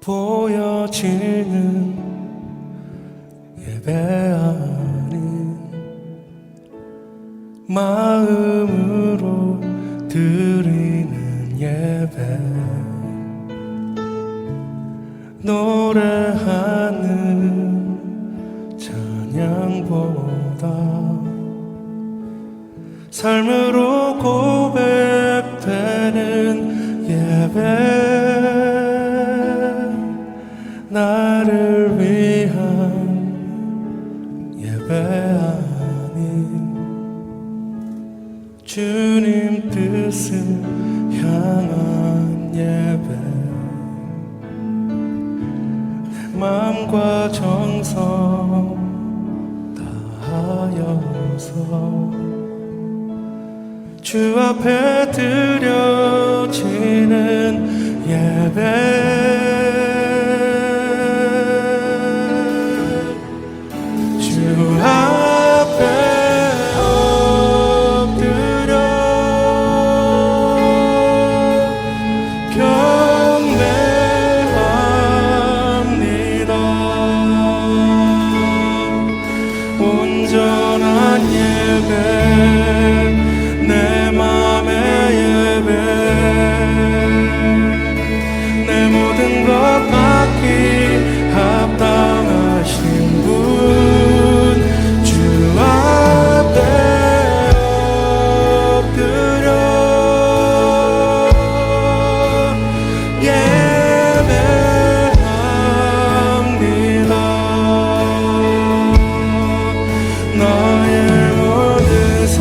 보여지는 예배 아닌 마음으로 드리는 예배, 노래하는 찬양보다 삶으로 고백되는 예배, 나를 위한 예배 아닌 주님 뜻을 향한 예배, 내 마음과 정성 다하여서 주 앞에 드려지는 예배, 주 앞에 엎드려 경배합니다. 온전한 예배, 내 맘의 예배, 내 모든 것 받기 합당하신 분, 주 앞에 엎드려 예배합니다. 나의 모든 삶,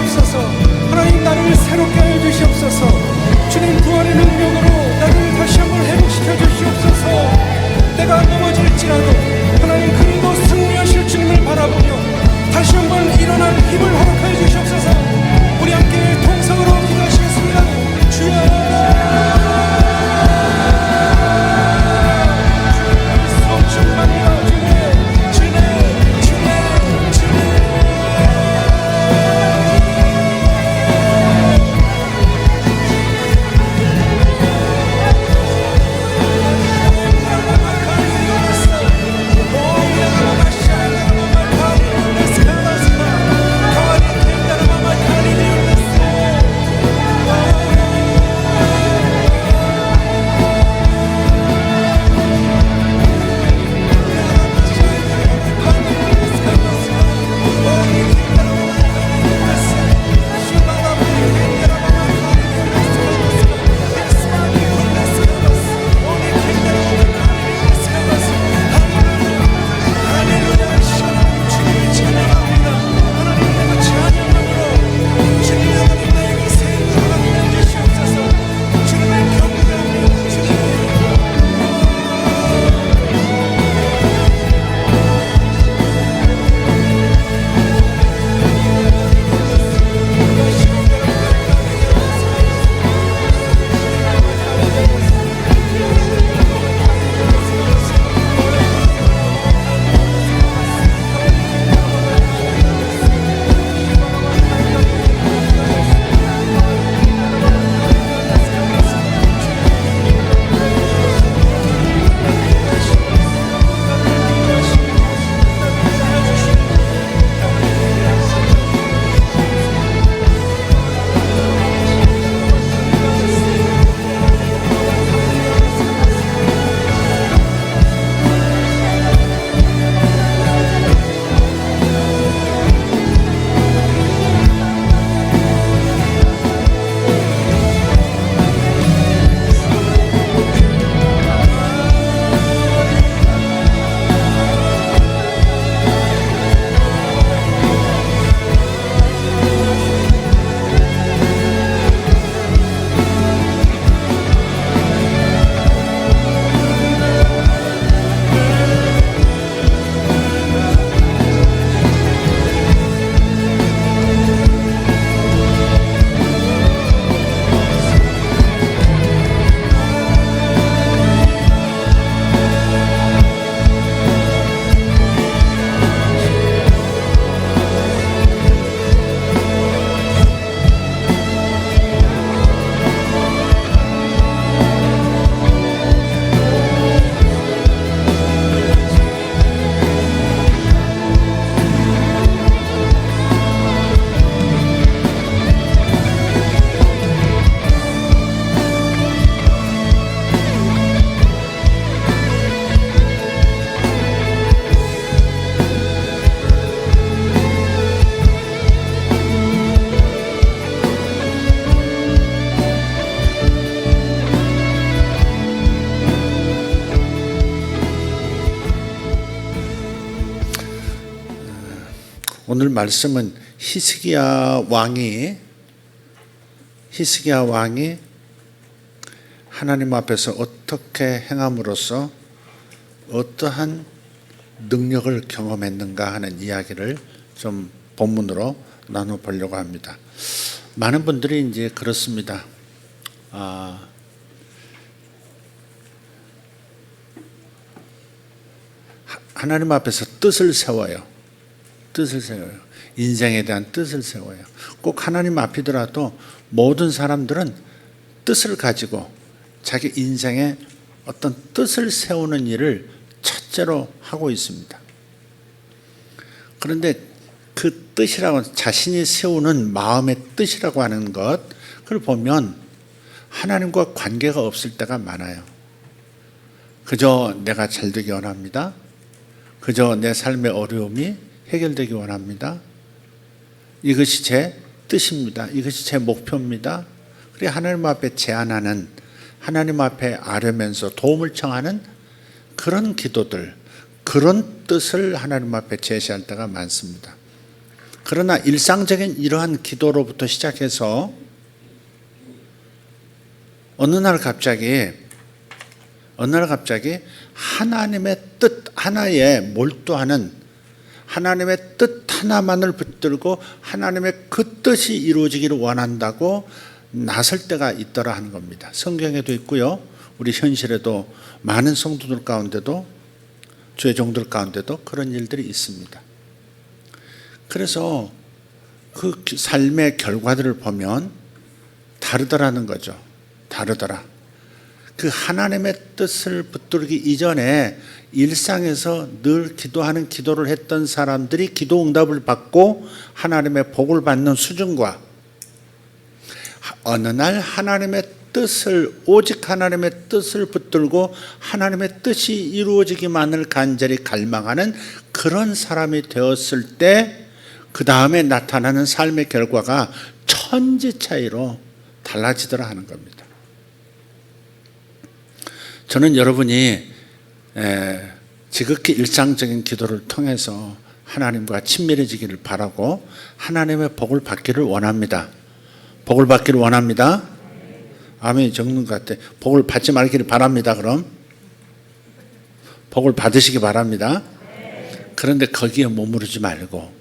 주시옵소서. 하나님, 나를 새롭게 하여 주시옵소서. 주님, 부활의 능력으로 나를 다시 한번 회복시켜 주시옵소서. 내가 넘어질지라도 하나님, 그래도 승리하실 주님을 바라보며 다시 한번 일어날 힘을 허락하여 주시옵소서. 우리 함께 통성으로 기도하시겠습니다. 주여, 오늘 말씀은 히스기야 왕이 하나님 앞에서 어떻게 행함으로써 어떠한 능력을 경험했는가 하는 이야기를 좀 본문으로 나눠보려고 합니다. 많은 분들이 이제 그렇습니다. 하나님 앞에서 뜻을 세워요. 인생에 대한 뜻을 세워요. 꼭 하나님 앞이더라도 모든 사람들은 뜻을 가지고 자기 인생에 어떤 뜻을 세우는 일을 첫째로 하고 있습니다. 그런데 그 뜻이라고, 자신이 세우는 마음의 뜻이라고 하는 것, 그걸 보면 하나님과 관계가 없을 때가 많아요. 그저 내가 잘 되기 원합니다. 그저 내 삶의 어려움이 해결되기 원합니다. 이것이 제 뜻입니다. 이것이 제 목표입니다. 그래 하나님 앞에 제안하는, 하나님 앞에 아뢰면서 도움을 청하는 그런 기도들, 그런 뜻을 하나님 앞에 제시할 때가 많습니다. 그러나 일상적인 이러한 기도로부터 시작해서 어느 날 갑자기 하나님의 뜻 하나에 몰두하는, 하나님의 뜻 하나만을 붙들고 하나님의 그 뜻이 이루어지기를 원한다고 나설 때가 있더라 하는 겁니다. 성경에도 있고요, 우리 현실에도 많은 성도들 가운데도, 주의 종들 가운데도 그런 일들이 있습니다. 그래서 그 삶의 결과들을 보면 다르더라는 거죠. 다르더라. 그 하나님의 뜻을 붙들기 이전에 일상에서 늘 기도하는 기도를 했던 사람들이 기도 응답을 받고 하나님의 복을 받는 수준과, 어느 날 하나님의 뜻을, 오직 하나님의 뜻을 붙들고 하나님의 뜻이 이루어지기만을 간절히 갈망하는 그런 사람이 되었을 때 그 다음에 나타나는 삶의 결과가 천지 차이로 달라지더라 하는 겁니다. 저는 여러분이 지극히 일상적인 기도를 통해서 하나님과 친밀해지기를 바라고 하나님의 복을 받기를 원합니다. 복을 받기를 원합니다. 아멘이 적는 것 같아. 복을 받지 말기를 바랍니다. 그럼 복을 받으시기 바랍니다. 그런데 거기에 머무르지 말고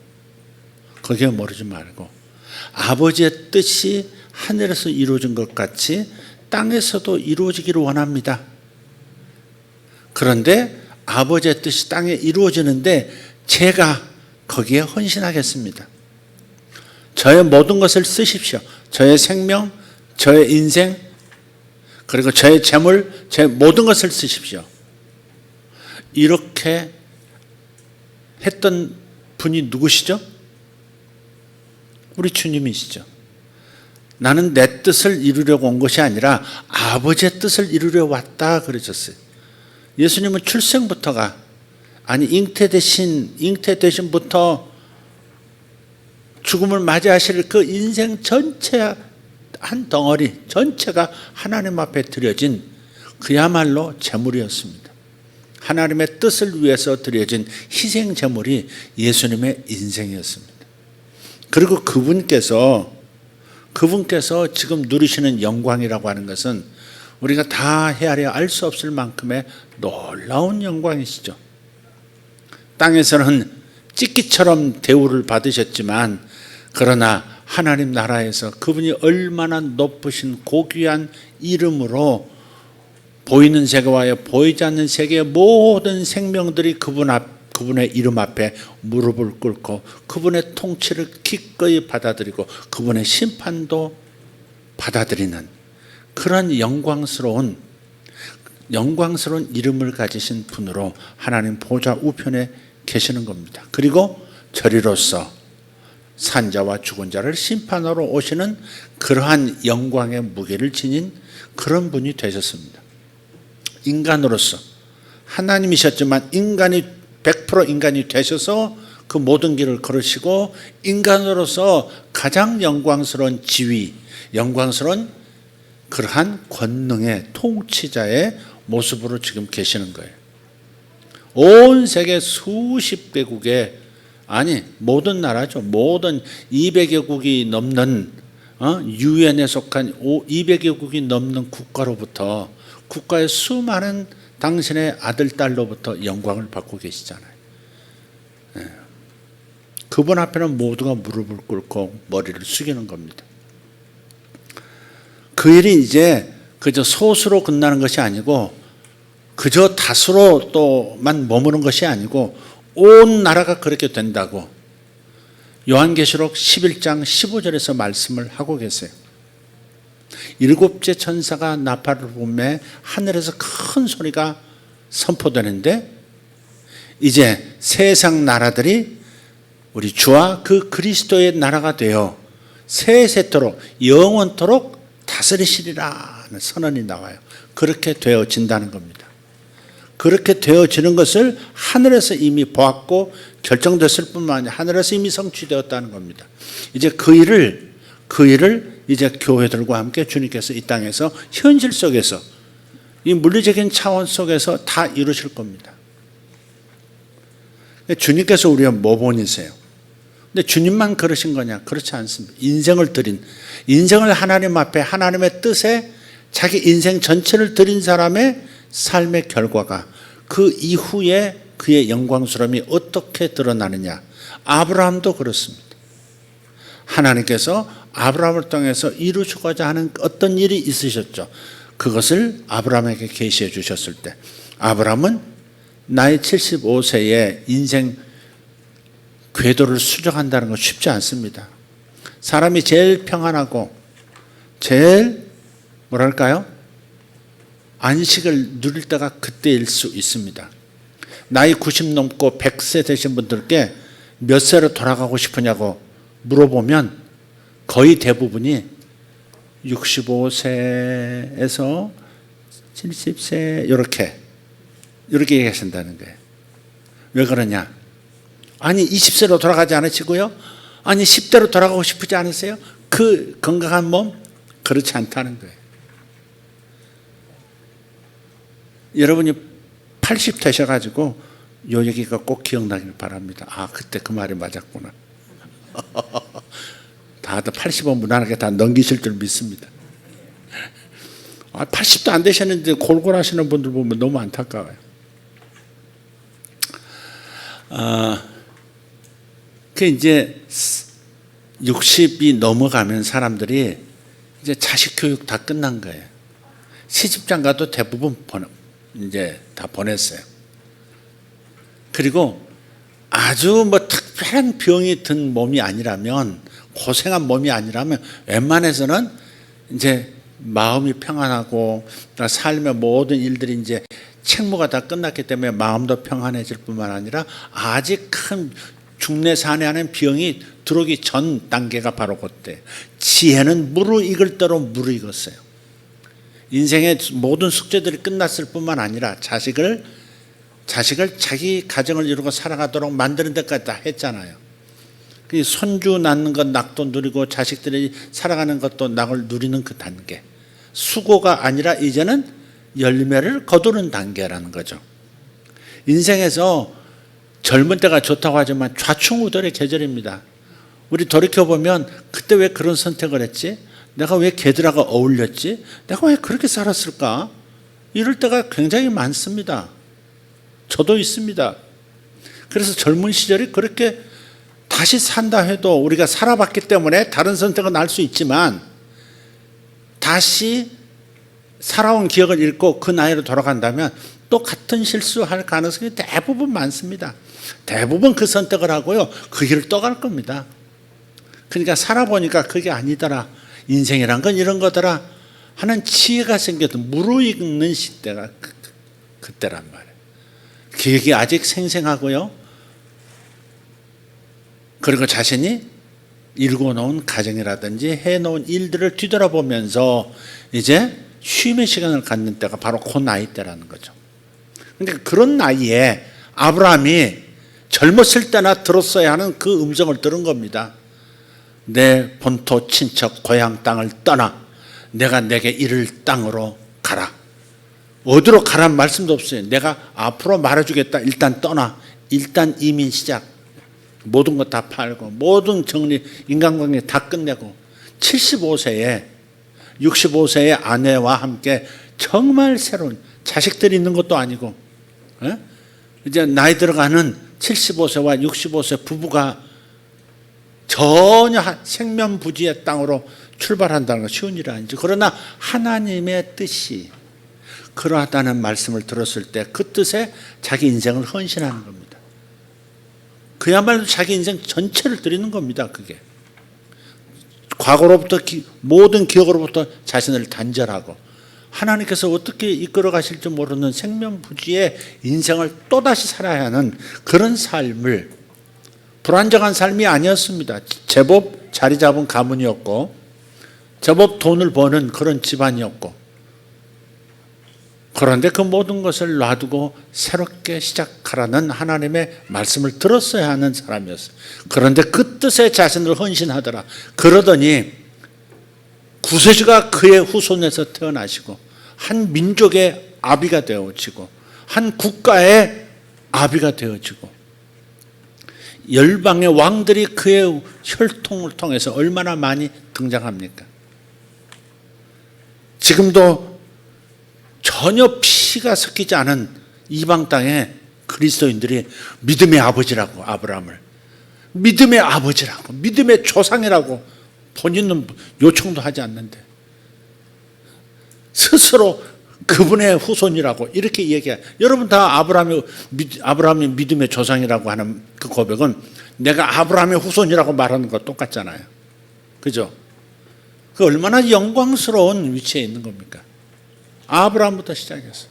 아버지의 뜻이 하늘에서 이루어진 것 같이 땅에서도 이루어지기를 원합니다. 그런데 아버지의 뜻이 땅에 이루어지는데 제가 거기에 헌신하겠습니다. 저의 모든 것을 쓰십시오. 저의 생명, 저의 인생, 그리고 저의 재물, 제 모든 것을 쓰십시오. 이렇게 했던 분이 누구시죠? 우리 주님이시죠. 나는 내 뜻을 이루려고 온 것이 아니라 아버지의 뜻을 이루려 왔다 그러셨어요. 예수님은 출생부터가, 아니 잉태되신부터 죽음을 맞이하실 그 인생 전체 한 덩어리 전체가 하나님 앞에 드려진 그야말로 제물이었습니다. 하나님의 뜻을 위해서 드려진 희생 제물이 예수님의 인생이었습니다. 그리고 그분께서 지금 누리시는 영광이라고 하는 것은 우리가 다 헤아려 알 수 없을 만큼의 놀라운 영광이시죠. 땅에서는 찌끼처럼 대우를 받으셨지만, 그러나 하나님 나라에서 그분이 얼마나 높으신 고귀한 이름으로 보이는 세계와 보이지 않는 세계의 모든 생명들이 그분의 이름 앞에 무릎을 꿇고 그분의 통치를 기꺼이 받아들이고 그분의 심판도 받아들이는 그런 영광스러운 이름을 가지신 분으로 하나님 보좌 우편에 계시는 겁니다. 그리고 저리로서 산자와 죽은 자를 심판하러 오시는 그러한 영광의 무게를 지닌 그런 분이 되셨습니다. 인간으로서 하나님이셨지만 100% 인간이 되셔서 그 모든 길을 걸으시고 인간으로서 가장 영광스러운 지위, 영광스러운 그러한 권능의 통치자의 모습으로 지금 계시는 거예요. 온 세계 수십 개국에, 아니 모든 나라죠. 모든 200여 국이 넘는 유엔에 속한 200여 국이 넘는 국가로부터, 국가의 수많은 당신의 아들, 딸로부터 영광을 받고 계시잖아요. 그분 앞에는 모두가 무릎을 꿇고 머리를 숙이는 겁니다. 그 일이 이제 그저 소수로 끝나는 것이 아니고, 그저 다수로 또만 머무는 것이 아니고 온 나라가 그렇게 된다고 요한계시록 11장 15절에서 말씀을 하고 계세요. 7째 천사가 나팔을 불매 하늘에서 큰 소리가 선포되는데, 이제 세상 나라들이 우리 주와 그 그리스도의 나라가 되어 세세토록 영원토록 다스리시리라는 선언이 나와요. 그렇게 되어진다는 겁니다. 그렇게 되어지는 것을 하늘에서 이미 보았고 결정됐을 뿐만 아니라 하늘에서 이미 성취되었다는 겁니다. 이제 그 일을 이제 교회들과 함께 주님께서 이 땅에서 현실 속에서, 이 물리적인 차원 속에서 다 이루실 겁니다. 주님께서 우리의 모본이세요. 근데 주님만 그러신 거냐? 그렇지 않습니다. 인생을 하나님 앞에 하나님의 뜻에 자기 인생 전체를 드린 사람의 삶의 결과가 그 이후에 그의 영광스러움이 어떻게 드러나느냐. 아브라함도 그렇습니다. 하나님께서 아브라함을 통해서 이루시고자 하는 어떤 일이 있으셨죠. 그것을 아브라함에게 계시해 주셨을 때 아브라함은 나이 75세에 인생 궤도를 수정한다는 건 쉽지 않습니다. 사람이 제일 평안하고 제일 뭐랄까요? 안식을 누릴 때가 그때일 수 있습니다. 나이 90 넘고 100세 되신 분들께 몇 세로 돌아가고 싶으냐고 물어보면 거의 대부분이 65세에서 70세 이렇게 얘기하신다는 거예요. 왜 그러냐? 아니 20세로 돌아가지 않으시고요? 아니 10대로 돌아가고 싶지 않으세요? 그 건강한 몸? 그렇지 않다는 거예요. 여러분이 80 되셔가지고 요 얘기가 꼭 기억나길 바랍니다. 아, 그때 그 말이 맞았구나. 다들 80은 무난하게 다 넘기실 줄 믿습니다. 80도 안 되셨는데 골골하시는 분들 보면 너무 안타까워요. 그 이제 60이 넘어가면 사람들이 이제 자식 교육 다 끝난 거예요. 시집장가도 대부분 이제 다 보냈어요. 그리고 아주 뭐 특별한 병이 든 몸이 아니라면, 고생한 몸이 아니라면 웬만해서는 이제 마음이 평안하고 삶의 모든 일들이 이제 책무가 다 끝났기 때문에 마음도 평안해질 뿐만 아니라 아직 큰 중내산해하는 병이 들어오기 전 단계가 바로 그때. 지혜는 무르익을 대로 무르익었어요. 인생의 모든 숙제들이 끝났을 뿐만 아니라 자식을 자기 가정을 이루고 살아가도록 만드는 데까지 다 했잖아요. 손주 낳는 것 낙도 누리고 자식들이 살아가는 것도 낙을 누리는 그 단계. 수고가 아니라 이제는 열매를 거두는 단계라는 거죠. 인생에서 젊은 때가 좋다고 하지만 좌충우돌의 계절입니다. 우리 돌이켜보면 그때 왜 그런 선택을 했지? 내가 왜 걔들하고 어울렸지? 내가 왜 그렇게 살았을까? 이럴 때가 굉장히 많습니다. 저도 있습니다. 그래서 젊은 시절이 그렇게 다시 산다 해도 우리가 살아봤기 때문에 다른 선택은 할 수 있지만 다시 살아온 기억을 잃고 그 나이로 돌아간다면 또 같은 실수할 가능성이 대부분 많습니다. 대부분 그 선택을 하고요. 그 길을 떠갈 겁니다. 그러니까 살아보니까 그게 아니더라. 인생이란 건 이런 거더라 하는 지혜가 생겨도 무르익는 시대가 그때란 말이에요. 기억이 아직 생생하고요. 그리고 자신이 일궈놓은 가정이라든지 해놓은 일들을 뒤돌아보면서 이제 쉼의 시간을 갖는 때가 바로 그 나이 때라는 거죠. 그러니까 그런 나이에 아브라함이 젊었을 때나 들었어야 하는 그 음성을 들은 겁니다. 내 본토 친척 고향 땅을 떠나 내가 내게 이를 땅으로 가라. 어디로 가란 말씀도 없어요. 내가 앞으로 말해주겠다. 일단 떠나. 일단 이민 시작. 모든 것 다 팔고 모든 정리 인간관계 다 끝내고 75세에 65세의 아내와 함께 정말 새로운 자식들이 있는 것도 아니고 이제 나이 들어가는 75세와 65세 부부가 전혀 생면부지의 땅으로 출발한다는 건 쉬운 일이 아니죠. 그러나 하나님의 뜻이 그러하다는 말씀을 들었을 때 그 뜻에 자기 인생을 헌신하는 겁니다. 그야말로 자기 인생 전체를 드리는 겁니다. 그게 과거로부터 모든 기억으로부터 자신을 단절하고 하나님께서 어떻게 이끌어 가실지 모르는 생명부지의 인생을 또다시 살아야 하는 그런 삶을, 불안정한 삶이 아니었습니다. 제법 자리 잡은 가문이었고 제법 돈을 버는 그런 집안이었고, 그런데 그 모든 것을 놔두고 새롭게 시작하라는 하나님의 말씀을 들었어야 하는 사람이었어요. 그런데 그 뜻에 자신을 헌신하더라. 그러더니 구세주가 그의 후손에서 태어나시고 한 민족의 아비가 되어지고 한 국가의 아비가 되어지고 열방의 왕들이 그의 혈통을 통해서 얼마나 많이 등장합니까? 지금도 전혀 피가 섞이지 않은 이방 땅에 그리스도인들이 믿음의 아버지라고, 아브라함을 믿음의 아버지라고, 믿음의 조상이라고 본인은 요청도 하지 않는데 스스로 그분의 후손이라고 이렇게 얘기해요. 여러분 다 아브라함이 믿음의 조상이라고 하는 그 고백은 내가 아브라함의 후손이라고 말하는 거 똑같잖아요. 그죠? 그 얼마나 영광스러운 위치에 있는 겁니까? 아브라함부터 시작해서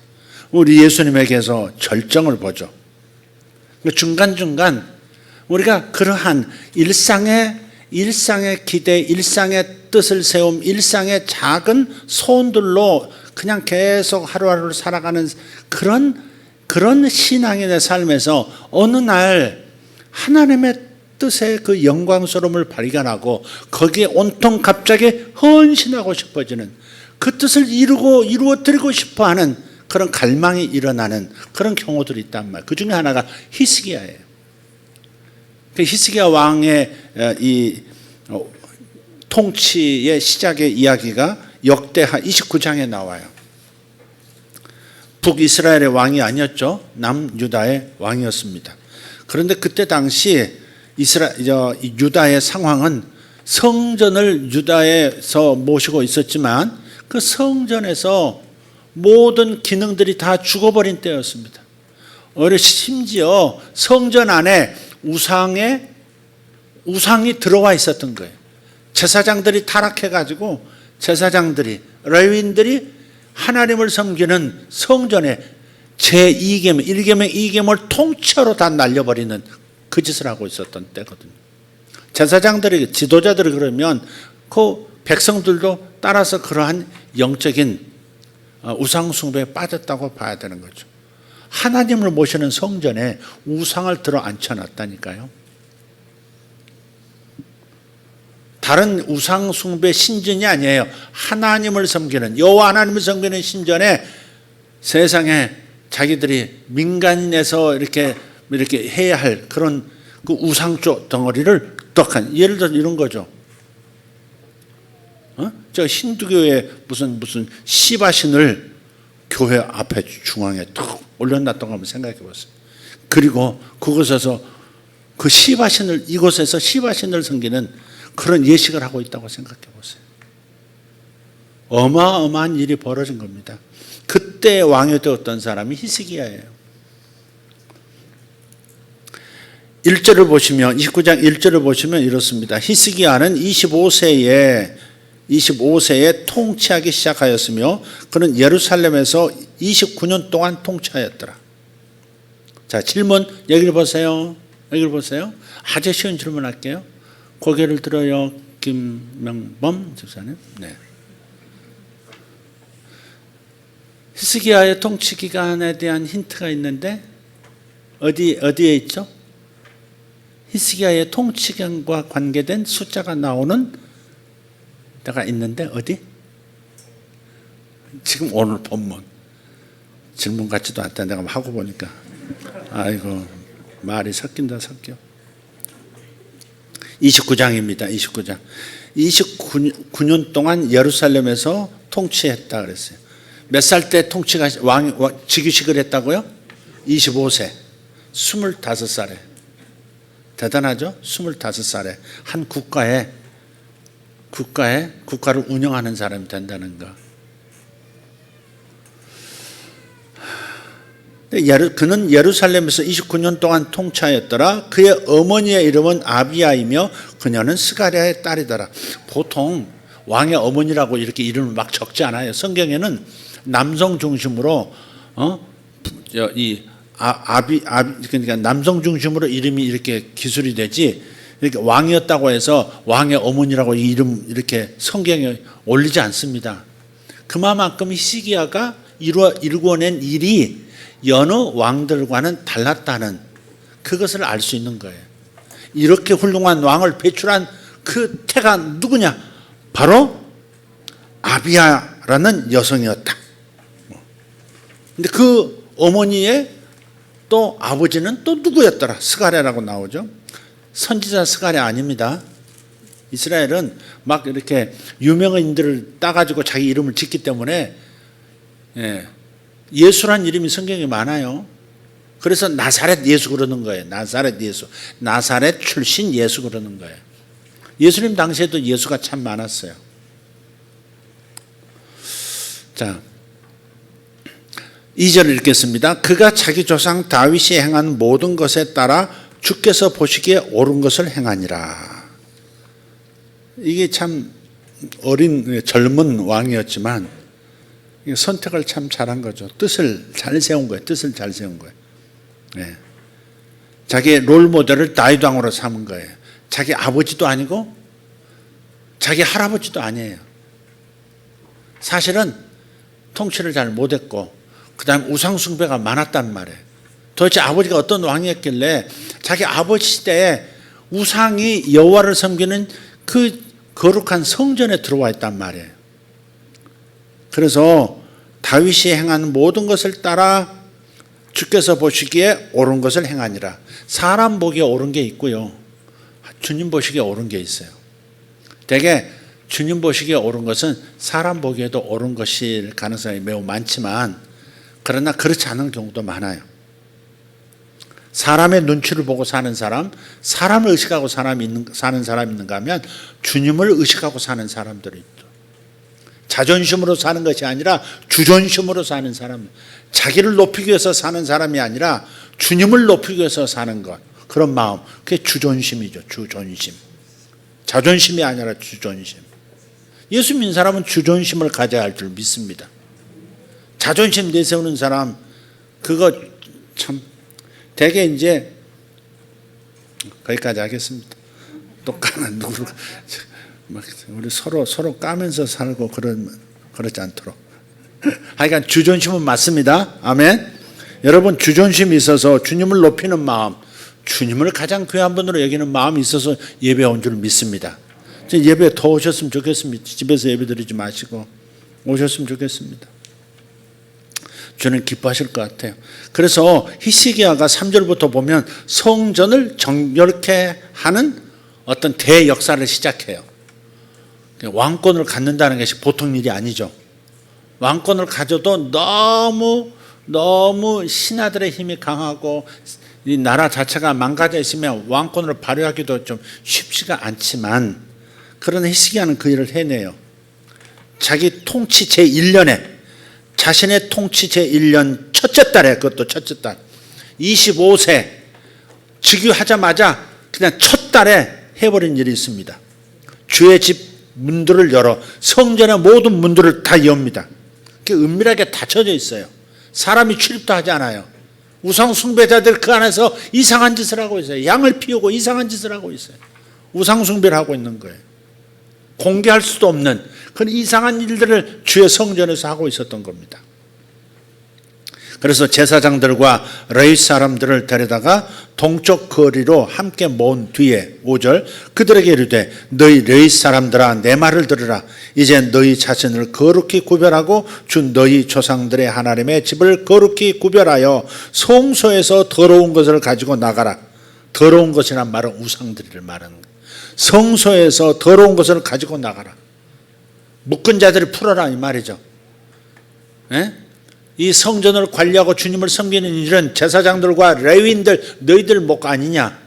우리 예수님에게서 절정을 보죠. 중간중간 우리가 그러한 일상의 기대, 일상의 뜻을 세움, 일상의 작은 소원들로 그냥 계속 하루하루를 살아가는 그런 신앙의 내 삶에서 어느 날 하나님의 뜻의 그 영광스러움을 발견하고 거기에 온통 갑자기 헌신하고 싶어지는 그 뜻을 이루어 드리고 싶어하는 그런 갈망이 일어나는 그런 경우들이 있단 말이에요. 그 중에 하나가 히스기야예요. 그 히스기야 왕의 이 통치의 시작의 이야기가 역대하 29장에 나와요. 북이스라엘의 왕이 아니었죠. 남유다의 왕이었습니다. 그런데 그때 당시 유다의 상황은 성전을 유다에서 모시고 있었지만 그 성전에서 모든 기능들이 다 죽어버린 때였습니다. 심지어 성전 안에 우상이 들어와 있었던 거예요. 제사장들이 타락해가지고 레위인들이 하나님을 섬기는 성전에 제2계명, 1계명, 2계명을 통째로 다 날려버리는 그 짓을 하고 있었던 때거든요. 제사장들이, 지도자들이 그러면 그 백성들도 따라서 그러한 영적인 우상 숭배에 빠졌다고 봐야 되는 거죠. 하나님을 모시는 성전에 우상을 들어 앉혀놨다니까요. 다른 우상 숭배 신전이 아니에요. 하나님을 섬기는, 여호와 하나님을 섬기는 신전에 세상에 자기들이 민간인에서 이렇게 해야 할 그런 그 우상조 덩어리를 떡한, 예를 들어 이런 거죠. 저 힌두교의 무슨 시바신을 교회 앞에 중앙에 탁 올려놨던 거 한번 생각해 보세요. 그리고 그곳에서 그 이곳에서 시바신을 섬기는 그런 예식을 하고 있다고 생각해 보세요. 어마어마한 일이 벌어진 겁니다. 그때 왕이 되었던 사람이 히스기야예요. 1절을 보시면, 29장 1절을 보시면 이렇습니다. 히스기야는 25세에 통치하기 시작하였으며 그는 예루살렘에서 29년 동안 통치하였더라. 자, 질문 여기를 보세요. 아주 쉬운 질문할게요. 고개를 들어요. 김명범 집사님. 네. 히스기야의 통치 기간에 대한 힌트가 있는데 어디에 있죠? 히스기야의 통치 기간과 관계된 숫자가 나오는 데가 있는데 어디? 지금 오늘 본문. 질문 같지도 않다. 내가 하고 보니까 아이고 말이 섞여. 29장입니다. 29장. 29년 동안 예루살렘에서 통치했다 그랬어요. 몇 살 때 즉위식을 했다고요? 25세. 25살에. 대단하죠? 25살에 한 국가를 운영하는 사람이 된다는 거. 그는 예루살렘에서 29년 동안 통치하였더라. 그의 어머니의 이름은 아비야이며 그녀는 스가랴의 딸이더라. 보통 왕의 어머니라고 이렇게 이름을 막 적지 않아요. 성경에는 남성 중심으로 그러니까 남성 중심으로 이름이 이렇게 기술이 되지, 이렇게 왕이었다고 해서 왕의 어머니라고 이 이름 이렇게 성경에 올리지 않습니다. 그만큼 히스기야가 이루어낸 일이 여느 왕들과는 달랐다는 그것을 알 수 있는 거예요. 이렇게 훌륭한 왕을 배출한 그 태가 누구냐? 바로 아비야라는 여성이었다. 근데 그 어머니의 또 아버지는 또 누구였더라? 스가랴라고 나오죠. 선지자 스가랴 아닙니다. 이스라엘은 막 이렇게 유명인들을 따가지고 자기 이름을 짓기 때문에 예수란 이름이 성경에 많아요. 그래서 나사렛 예수 그러는 거예요. 나사렛 예수. 나사렛 출신 예수 그러는 거예요. 예수님 당시에도 예수가 참 많았어요. 자, 2절 읽겠습니다. 그가 자기 조상 다윗이 행한 모든 것에 따라 주께서 보시기에 옳은 것을 행하니라. 이게 참 어린 젊은 왕이었지만 선택을 참 잘한 거죠. 뜻을 잘 세운 거예요. 뜻을 잘 세운 거예요. 네. 자기의 롤 모델을 다윗 왕으로 삼은 거예요. 자기 아버지도 아니고 자기 할아버지도 아니에요. 사실은 통치를 잘 못했고 그 다음에 우상숭배가 많았단 말이에요. 도대체 아버지가 어떤 왕이었길래 자기 아버지 시대에 우상이 여호와를 섬기는 그 거룩한 성전에 들어와 있단 말이에요. 그래서 다윗이 행한 모든 것을 따라 주께서 보시기에 옳은 것을 행하니라. 사람 보기에 옳은 게 있고요, 주님 보시기에 옳은 게 있어요. 대개 주님 보시기에 옳은 것은 사람 보기에도 옳은 것일 가능성이 매우 많지만 그러나 그렇지 않은 경우도 많아요. 사람의 눈치를 보고 사는 사람, 사람을 의식하고 사는 사람이 있는가 하면 주님을 의식하고 사는 사람들이 있죠. 자존심으로 사는 것이 아니라 주존심으로 사는 사람, 자기를 높이기 위해서 사는 사람이 아니라 주님을 높이기 위해서 사는 것, 그런 마음, 그게 주존심이죠. 주존심. 자존심이 아니라 주존심. 예수 믿는 사람은 주존심을 가져야 할 줄 믿습니다. 자존심 내세우는 사람, 그거 참 대개 이제 거기까지 하겠습니다. 또 까는 누구를 우리 서로 까면서 살고 그러지 않도록. 하여간 주존심은 맞습니다. 아멘. 여러분, 주존심이 있어서 주님을 높이는 마음, 주님을 가장 귀한 분으로 여기는 마음이 있어서 예배 온 줄 믿습니다. 예배 더 오셨으면 좋겠습니다. 집에서 예배 드리지 마시고 오셨으면 좋겠습니다. 주는 기뻐하실 것 같아요. 그래서 히스기야가 3절부터 보면 성전을 정결케 하는 어떤 대역사를 시작해요. 왕권을 갖는다는 것이 보통 일이 아니죠. 왕권을 가져도 너무 신하들의 힘이 강하고 이 나라 자체가 망가져 있으면 왕권을 발휘하기도 좀 쉽지가 않지만, 그러나 히스기야는 그 일을 해내요. 자기 통치 제1년에, 자신의 통치 제1년 첫째 달에, 그것도 첫째 달 25세 즉위하자마자 그냥 첫 달에 해버린 일이 있습니다. 주의 집 문들을 열어 성전의 모든 문들을 다 엽니다. 그게 은밀하게 닫혀져 있어요. 사람이 출입도 하지 않아요. 우상 숭배자들 그 안에서 이상한 짓을 하고 있어요. 양을 피우고 이상한 짓을 하고 있어요. 우상 숭배를 하고 있는 거예요. 공개할 수도 없는 그런 이상한 일들을 주의 성전에서 하고 있었던 겁니다. 그래서 제사장들과 레위 사람들을 데려다가 동쪽 거리로 함께 모은 뒤에 5절, 그들에게 이르되 너희 레위 사람들아 내 말을 들으라. 이제 너희 자신을 거룩히 구별하고 주 너희 조상들의 하나님의 집을 거룩히 구별하여 성소에서 더러운 것을 가지고 나가라. 더러운 것이란 말은 우상들을 말하는 거예요. 성소에서 더러운 것을 가지고 나가라. 묶은 자들을 풀어라 이 말이죠. 이 성전을 관리하고 주님을 섬기는 일은 제사장들과 레위인들 너희들 목 아니냐.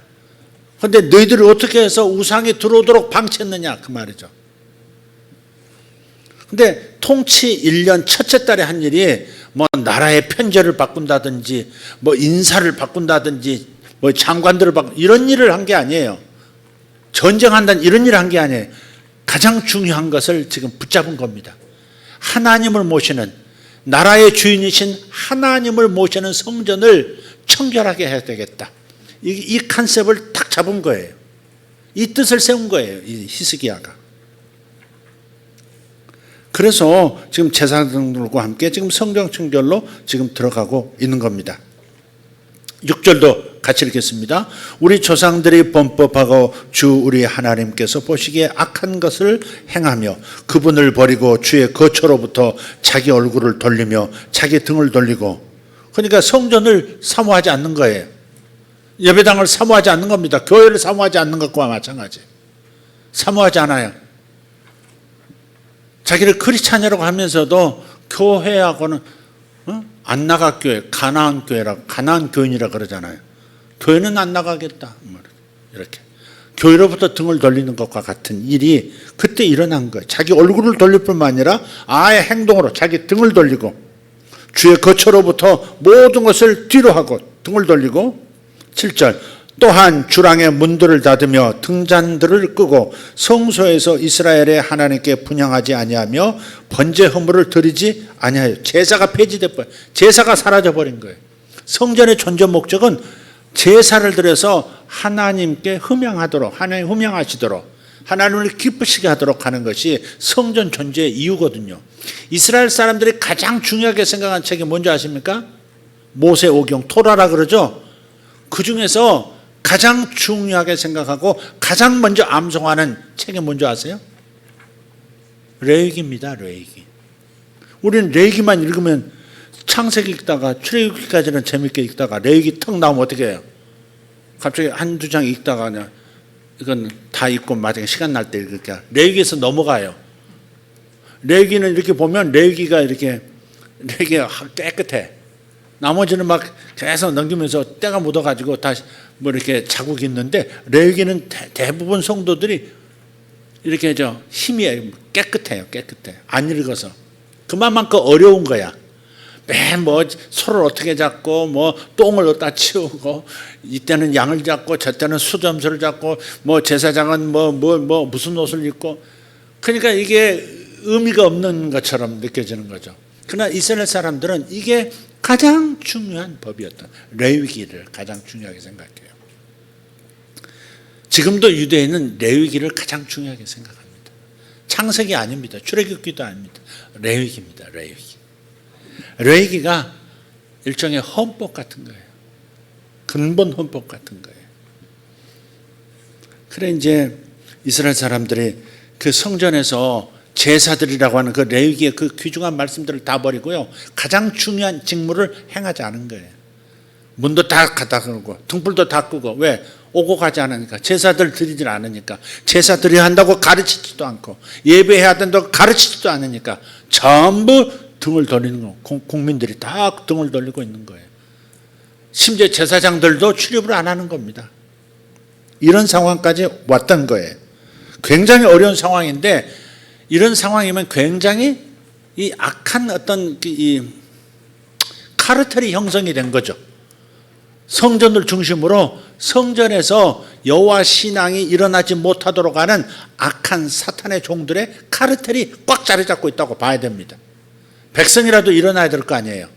그런데 너희들이 어떻게 해서 우상이 들어오도록 방치했느냐 그 말이죠. 그런데 통치 1년 첫째 달에 한 일이 뭐 나라의 편제를 바꾼다든지 뭐 인사를 바꾼다든지 뭐 장관들을 이런 일을 한 게 아니에요. 전쟁한다는 이런 일을 한 게 아니에요. 가장 중요한 것을 지금 붙잡은 겁니다. 하나님을 모시는, 나라의 주인이신 하나님을 모시는 성전을 청결하게 해야 되겠다. 이 컨셉을 딱 잡은 거예요. 이 뜻을 세운 거예요. 이 히스기야가. 그래서 지금 제사장들과 함께 지금 성전 청결로 지금 들어가고 있는 겁니다. 6절도 같이 읽겠습니다. 우리 조상들이 범법하고 주 우리 하나님께서 보시기에 악한 것을 행하며 그분을 버리고 주의 거처로부터 자기 얼굴을 돌리며 자기 등을 돌리고, 그러니까 성전을 사모하지 않는 거예요. 예배당을 사모하지 않는 겁니다. 교회를 사모하지 않는 것과 마찬가지. 사모하지 않아요. 자기를 크리스찬이라고 하면서도 교회하고는 안 나가 교회, 가나안 교회라고, 가나안 교인이라 그러잖아요. 교회는 안 나가겠다. 이렇게 교회로부터 등을 돌리는 것과 같은 일이 그때 일어난 거예요. 자기 얼굴을 돌릴 뿐만 아니라 아예 행동으로 자기 등을 돌리고 주의 거처로부터 모든 것을 뒤로 하고 등을 돌리고 7절 또한 주랑의 문들을 닫으며 등잔들을 끄고 성소에서 이스라엘의 하나님께 분향하지 아니하며 번제 허물을 드리지 아니하여 제사가 폐지돼 버려. 제사가 사라져 버린 거예요. 성전의 존재 목적은 제사를 드려서 하나님께 흠양하도록, 하나님 흠양하시도록, 하나님을 기쁘시게 하도록 하는 것이 성전 존재의 이유거든요. 이스라엘 사람들이 가장 중요하게 생각한 책이 뭔지 아십니까? 모세오경, 토라라 그러죠. 그 중에서 가장 중요하게 생각하고 가장 먼저 암송하는 책이 뭔지 아세요? 레위기입니다. 레위기. 우리는 레위기만 읽으면 창세기 읽다가 출애굽기까지는 재밌게 읽다가 레위기 턱 나오면 어떻게 해요? 갑자기 한두 장 읽다가 그냥 이건 다 읽고 마지막에 시간 날 때 읽을게요. 레위기에서 넘어가요. 레위기는 이렇게 보면 레위기가 깨끗해. 나머지는 막 계속 넘기면서 때가 묻어가지고 다시 뭐 이렇게 자국이 있는데 레위기는 대부분 성도들이 이렇게 힘이 깨끗해요. 깨끗해. 안 읽어서. 그만큼 어려운 거야. 맨 뭐 소를 어떻게 잡고 뭐 똥을 어디다 치우고 이때는 양을 잡고 저때는 수점수를 잡고 뭐 제사장은 뭐 무슨 옷을 입고 그러니까 이게 의미가 없는 것처럼 느껴지는 거죠. 그러나 이스라엘 사람들은 이게 가장 중요한 법이었던 레위기를 가장 중요하게 생각해요. 지금도 유대인은 레위기를 가장 중요하게 생각합니다. 창세기 아닙니다. 출애굽기도 아닙니다. 레위기입니다. 레위기. 레위기가 일종의 헌법 같은 거예요. 근본 헌법 같은 거예요. 그래 이제 이스라엘 사람들이 그 성전에서 제사들이라고 하는 그 레위기의 그 귀중한 말씀들을 다 버리고요. 가장 중요한 직무를 행하지 않은 거예요. 문도 다 갖다 끄고 등불도 다 끄고 왜? 오고 가지 않으니까 제사들 드리질 않으니까 제사 드려야 한다고 가르치지도 않고 예배해야 된다고 가르치지도 않으니까 전부 등을 돌리는 거. 국민들이 다 등을 돌리고 있는 거예요. 심지어 제사장들도 출입을 안 하는 겁니다. 이런 상황까지 왔던 거예요. 굉장히 어려운 상황인데 이런 상황이면 굉장히 이 악한 어떤 이 카르텔이 형성이 된 거죠. 성전을 중심으로 성전에서 여호와 신앙이 일어나지 못하도록 하는 악한 사탄의 종들의 카르텔이 꽉 자리 잡고 있다고 봐야 됩니다. 백성이라도 일어나야 될 거 아니에요.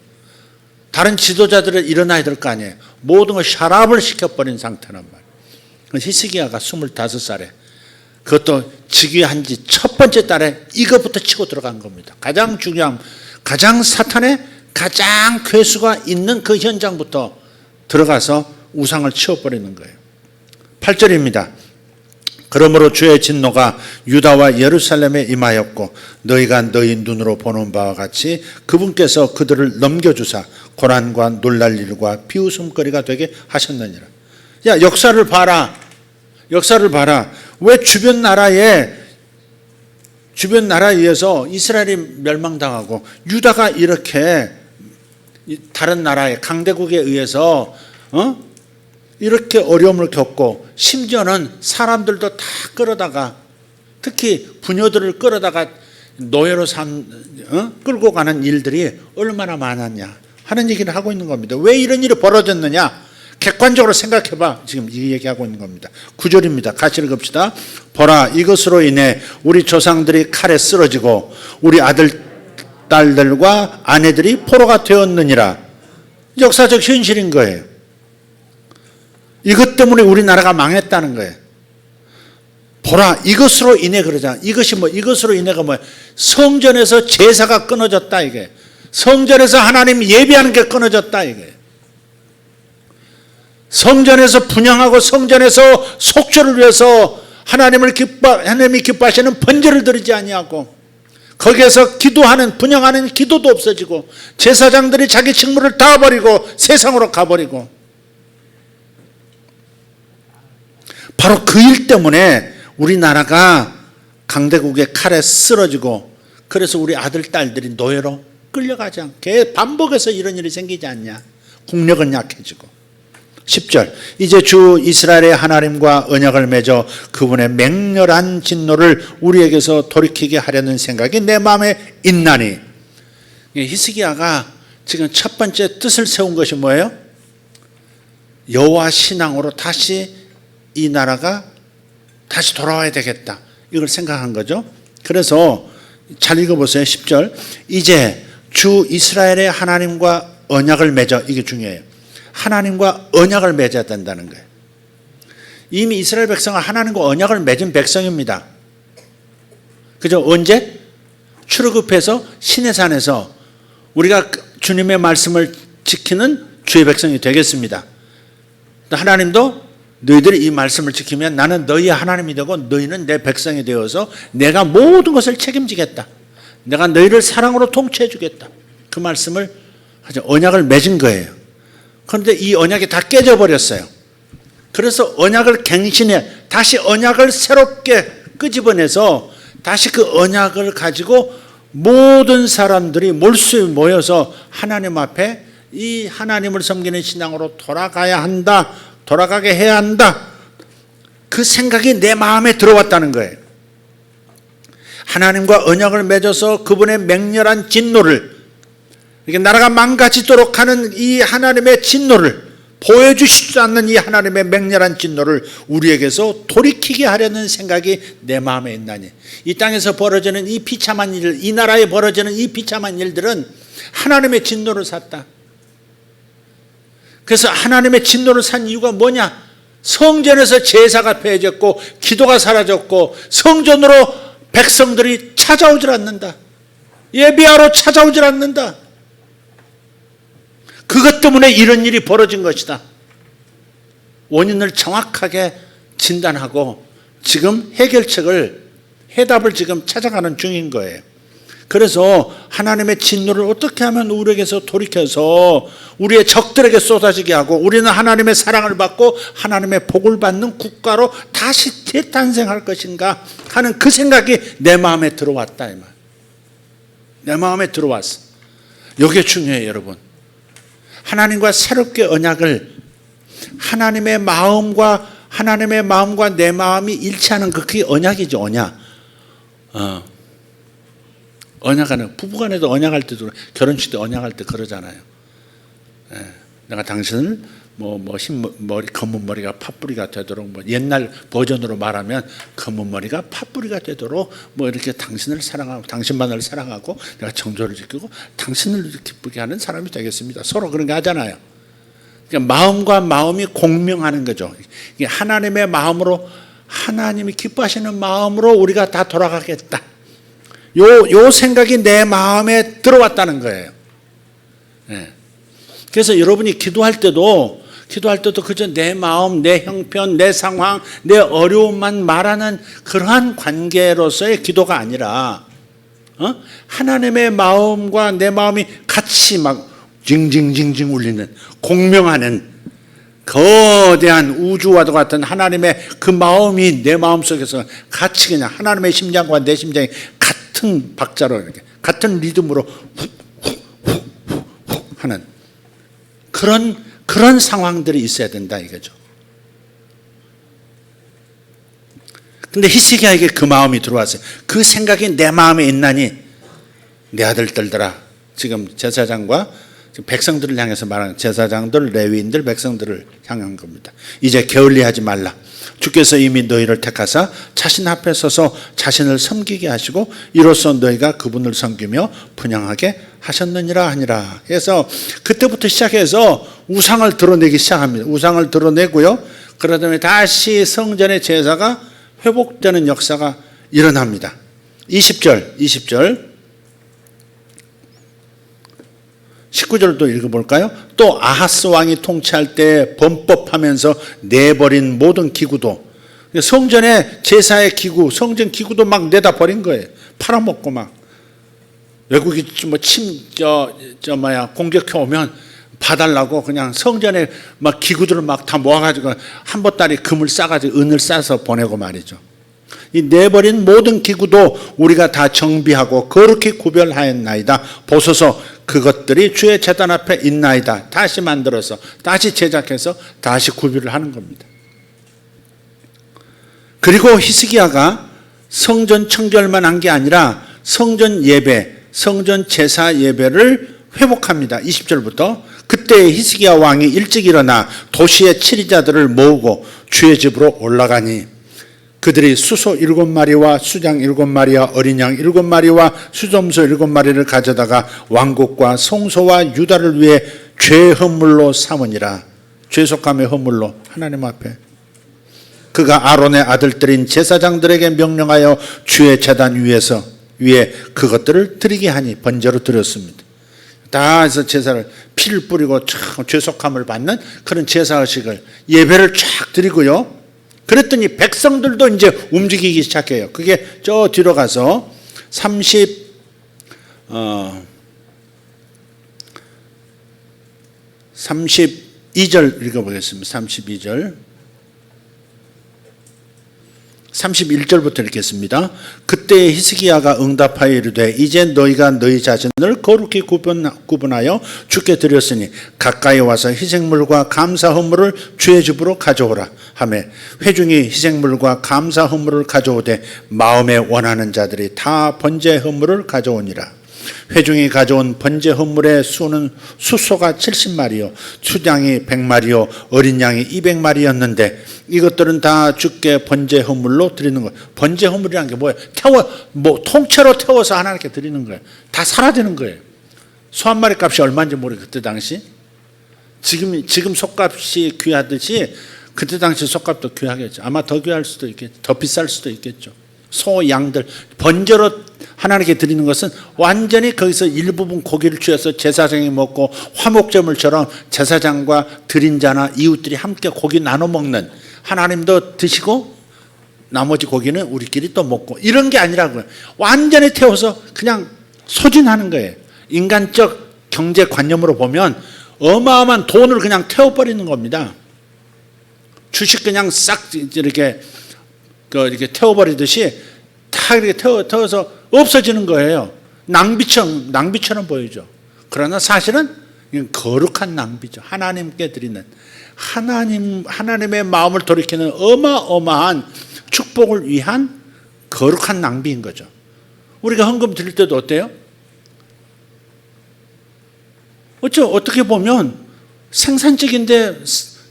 다른 지도자들은 일어나야 될 거 아니에요. 모든 걸 샤랍을 시켜버린 상태란 말이에요. 히스기야가 25살에 그것도 즉위한 지 첫 번째 달에 이것부터 치고 들어간 겁니다. 가장 중요한, 가장 사탄의 가장 괴수가 있는 그 현장부터 들어가서 우상을 치워버리는 거예요. 8절입니다. 그러므로 주의 진노가 유다와 예루살렘에 임하였고 너희가 너희 눈으로 보는 바와 같이 그분께서 그들을 넘겨주사 고난과 놀랄 일과 비웃음거리가 되게 하셨느니라. 야, 역사를 봐라. 역사를 봐라. 왜 주변 나라에 의해서 이스라엘이 멸망당하고 유다가 이렇게 다른 나라의 강대국에 의해서 이렇게 어려움을 겪고 심지어는 사람들도 다 끌어다가 특히 부녀들을 끌어다가 노예로 끌고 가는 일들이 얼마나 많았냐 하는 얘기를 하고 있는 겁니다. 왜 이런 일이 벌어졌느냐? 객관적으로 생각해봐. 지금 이 얘기하고 있는 겁니다. 9절입니다. 같이 읽읍시다. 보라, 이것으로 인해 우리 조상들이 칼에 쓰러지고 우리 아들, 딸들과 아내들이 포로가 되었느니라. 역사적 현실인 거예요. 이것 때문에 우리나라가 망했다는 거예요. 보라, 이것으로 인해 그러잖아. 이것이 뭐, 이것으로 인해가 뭐야? 성전에서 제사가 끊어졌다, 이게. 성전에서 하나님 예배하는 게 끊어졌다, 이게. 성전에서 분향하고 성전에서 속죄를 위해서 하나님이 기뻐하시는 번제를 드리지 아니하고 거기에서 기도하는 분향하는 기도도 없어지고 제사장들이 자기 직무를 다 버리고 세상으로 가버리고 바로 그 일 때문에 우리나라가 강대국의 칼에 쓰러지고 그래서 우리 아들, 딸들이 노예로 끌려가지 않게 반복해서 이런 일이 생기지 않냐. 국력은 약해지고. 10절 이제 주 이스라엘의 하나님과 언약을 맺어 그분의 맹렬한 진노를 우리에게서 돌이키게 하려는 생각이 내 마음에 있나니. 히스기야가 지금 첫 번째 뜻을 세운 것이 뭐예요? 여호와 신앙으로 다시 이 나라가 다시 돌아와야 되겠다. 이걸 생각한 거죠. 그래서 잘 읽어보세요. 10절 이제 주 이스라엘의 하나님과 언약을 맺어. 이게 중요해요. 하나님과 언약을 맺어야 된다는 거예요. 이미 이스라엘 백성은 하나님과 언약을 맺은 백성입니다. 그죠? 언제? 출애굽해서 시내산에서 우리가 주님의 말씀을 지키는 주의 백성이 되겠습니다. 하나님도 너희들이 이 말씀을 지키면 나는 너희의 하나님이 되고 너희는 내 백성이 되어서 내가 모든 것을 책임지겠다. 내가 너희를 사랑으로 통치해 주겠다. 그 말씀을 언약을 맺은 거예요. 그런데 이 언약이 다 깨져버렸어요. 그래서 언약을 갱신해 다시 언약을 새롭게 끄집어내서 다시 그 언약을 가지고 모든 사람들이 몰수에 모여서 하나님 앞에 이 하나님을 섬기는 신앙으로 돌아가야 한다. 돌아가게 해야 한다. 그 생각이 내 마음에 들어왔다는 거예요. 하나님과 언약을 맺어서 그분의 맹렬한 진노를, 이게 나라가 망가지도록 하는 이 하나님의 진노를, 보여주시지도 않는 이 하나님의 맹렬한 진노를 우리에게서 돌이키게 하려는 생각이 내 마음에 있나니. 이 땅에서 벌어지는 이 비참한 일, 이 나라에 벌어지는 이 비참한 일들은 하나님의 진노를 샀다. 그래서 하나님의 진노를 산 이유가 뭐냐? 성전에서 제사가 폐해졌고 기도가 사라졌고 성전으로 백성들이 찾아오질 않는다. 예배하러 찾아오질 않는다. 그것 때문에 이런 일이 벌어진 것이다. 원인을 정확하게 진단하고 지금 해답을 지금 찾아가는 중인 거예요. 그래서 하나님의 진노를 어떻게 하면 우리에게서 돌이켜서 우리의 적들에게 쏟아지게 하고 우리는 하나님의 사랑을 받고 하나님의 복을 받는 국가로 다시 재탄생할 것인가 하는 그 생각이 내 마음에 들어왔다. 이 말. 내 마음에 들어왔어. 이게 중요해요, 여러분. 하나님과 새롭게 언약을, 하나님의 마음과 내 마음이 일치하는 그게 언약이죠. 언약. 언약하는, 부부간에도 언약할 때도, 결혼식 때 언약할 때 그러잖아요. 내가 당신을 검은 머리가 팥뿌리가 되도록, 옛날 버전으로 말하면 검은 머리가 팥뿌리가 되도록 이렇게 당신을 사랑하고 당신만을 사랑하고 내가 정조를 지키고 당신을 기쁘게 하는 사람이 되겠습니다. 서로 그런 거 하잖아요. 그러니까 마음과 마음이 공명하는 거죠. 이게 하나님의 마음으로, 하나님이 기뻐하시는 마음으로 우리가 다 돌아가겠다. 요 생각이 내 마음에 들어왔다는 거예요. 그래서 여러분이 기도할 때도 그저 내 마음, 내 형편, 내 상황, 내 어려움만 말하는 그러한 관계로서의 기도가 아니라 하나님의 마음과 내 마음이 같이 막 징징징징 울리는, 공명하는 거대한 우주와도 같은 하나님의 그 마음이 내 마음속에서 같이 그냥 하나님의 심장과 내 심장이 같은 박자로 이렇게 같은 리듬으로 훅훅훅훅 하는 그런 상황들이 있어야 된다 이거죠. 근데 히스기야에게 그 마음이 들어왔어요. 그 생각이 내 마음에 있나니 내 아들들들아, 지금 제사장과 백성들을 향해서 말하는, 제사장들, 레위인들, 백성들을 향한 겁니다. 이제 게을리하지 말라. 주께서 이미 너희를 택하사 자신 앞에 서서 자신을 섬기게 하시고 이로써 너희가 그분을 섬기며 분향하게 하셨느니라 하니라. 그래서 그때부터 시작해서 우상을 드러내기 시작합니다. 우상을 드러내고요. 그러다 보니 다시 성전의 제사가 회복되는 역사가 일어납니다. 20절 19절도 읽어볼까요? 또 아하스 왕이 통치할 때 범법하면서 내버린 모든 기구도, 성전의 제사의 기구, 성전 기구도 막 내다 버린 거예요. 팔아먹고 막 외국이 공격해 오면 봐달라고 그냥 성전에 막 기구들을 막 다 모아가지고 한 보따리 금을 싸가지고 은을 싸서 보내고 말이죠. 이 내버린 모든 기구도 우리가 다 정비하고 거룩히 구별하였나이다. 보소서 그것들이 주의 제단 앞에 있나이다. 다시 만들어서 다시 제작해서 다시 구별을 하는 겁니다. 그리고 히스기야가 성전 청결만 한 게 아니라 성전 예배, 성전 제사 예배를 회복합니다. 20절부터 그때 히스기야 왕이 일찍 일어나 도시의 치리자들을 모으고 주의 집으로 올라가니 그들이 수소 7마리와 수장 7마리와 어린 양 7마리와 수점소 7마리를 가져다가 왕국과 성소와 유다를 위해 죄 헌물로 삼으니라. 죄속함의 헌물로 하나님 앞에. 그가 아론의 아들들인 제사장들에게 명령하여 주의 제단 위에 그것들을 드리게 하니 번제로 드렸습니다. 다 해서 제사를 피를 뿌리고 죄속함을 받는 그런 제사의식을 예배를 쫙 드리고요. 그랬더니 백성들도 이제 움직이기 시작해요. 그게 저 뒤로 가서 32절 읽어보겠습니다. 32절. 31절부터 읽겠습니다. 그때 히스기야가 응답하여 이르되 이제 너희가 너희 자신을 거룩히 구분하여 주께 드렸으니 가까이 와서 희생물과 감사 헌물을 주의 집으로 가져오라 하매 회중이 희생물과 감사 헌물을 가져오되 마음에 원하는 자들이 다 번제 헌물을 가져오니라. 회중이 가져온 번제 헌물의 수는 수소가 70마리요 수장이 100마리요 어린 양이 200마리였는데 이것들은 다 주께 번제 헌물로 드리는 거예요. 번제 헌물이라는 게 뭐예요? 통째로 태워서 하나님께 드리는 거예요. 다 사라지는 거예요. 소 한 마리 값이 얼마인지 모르겠어요. 그때 당시 지금 소값이 귀하듯이 그때 당시 소값도 귀하겠죠. 아마 더 귀할 수도 있겠죠. 더 비쌀 수도 있겠죠. 소, 양들 번제로 하나님께 드리는 것은 완전히 거기서 일부분 고기를 취해서 제사장이 먹고 화목제물처럼 제사장과 드린 자나 이웃들이 함께 고기 나눠 먹는, 하나님도 드시고 나머지 고기는 우리끼리 또 먹고, 이런 게 아니라고요. 완전히 태워서 그냥 소진하는 거예요. 인간적 경제관념으로 보면 어마어마한 돈을 그냥 태워버리는 겁니다. 주식 그냥 싹 이렇게 태워버리듯이 다 이렇게 태워서 없어지는 거예요. 낭비처럼 보이죠. 그러나 사실은 이건 거룩한 낭비죠. 하나님께 드리는, 하나님의 마음을 돌이키는 어마어마한 축복을 위한 거룩한 낭비인 거죠. 우리가 헌금 드릴 때도 어때요? 어떻게 보면 생산적인데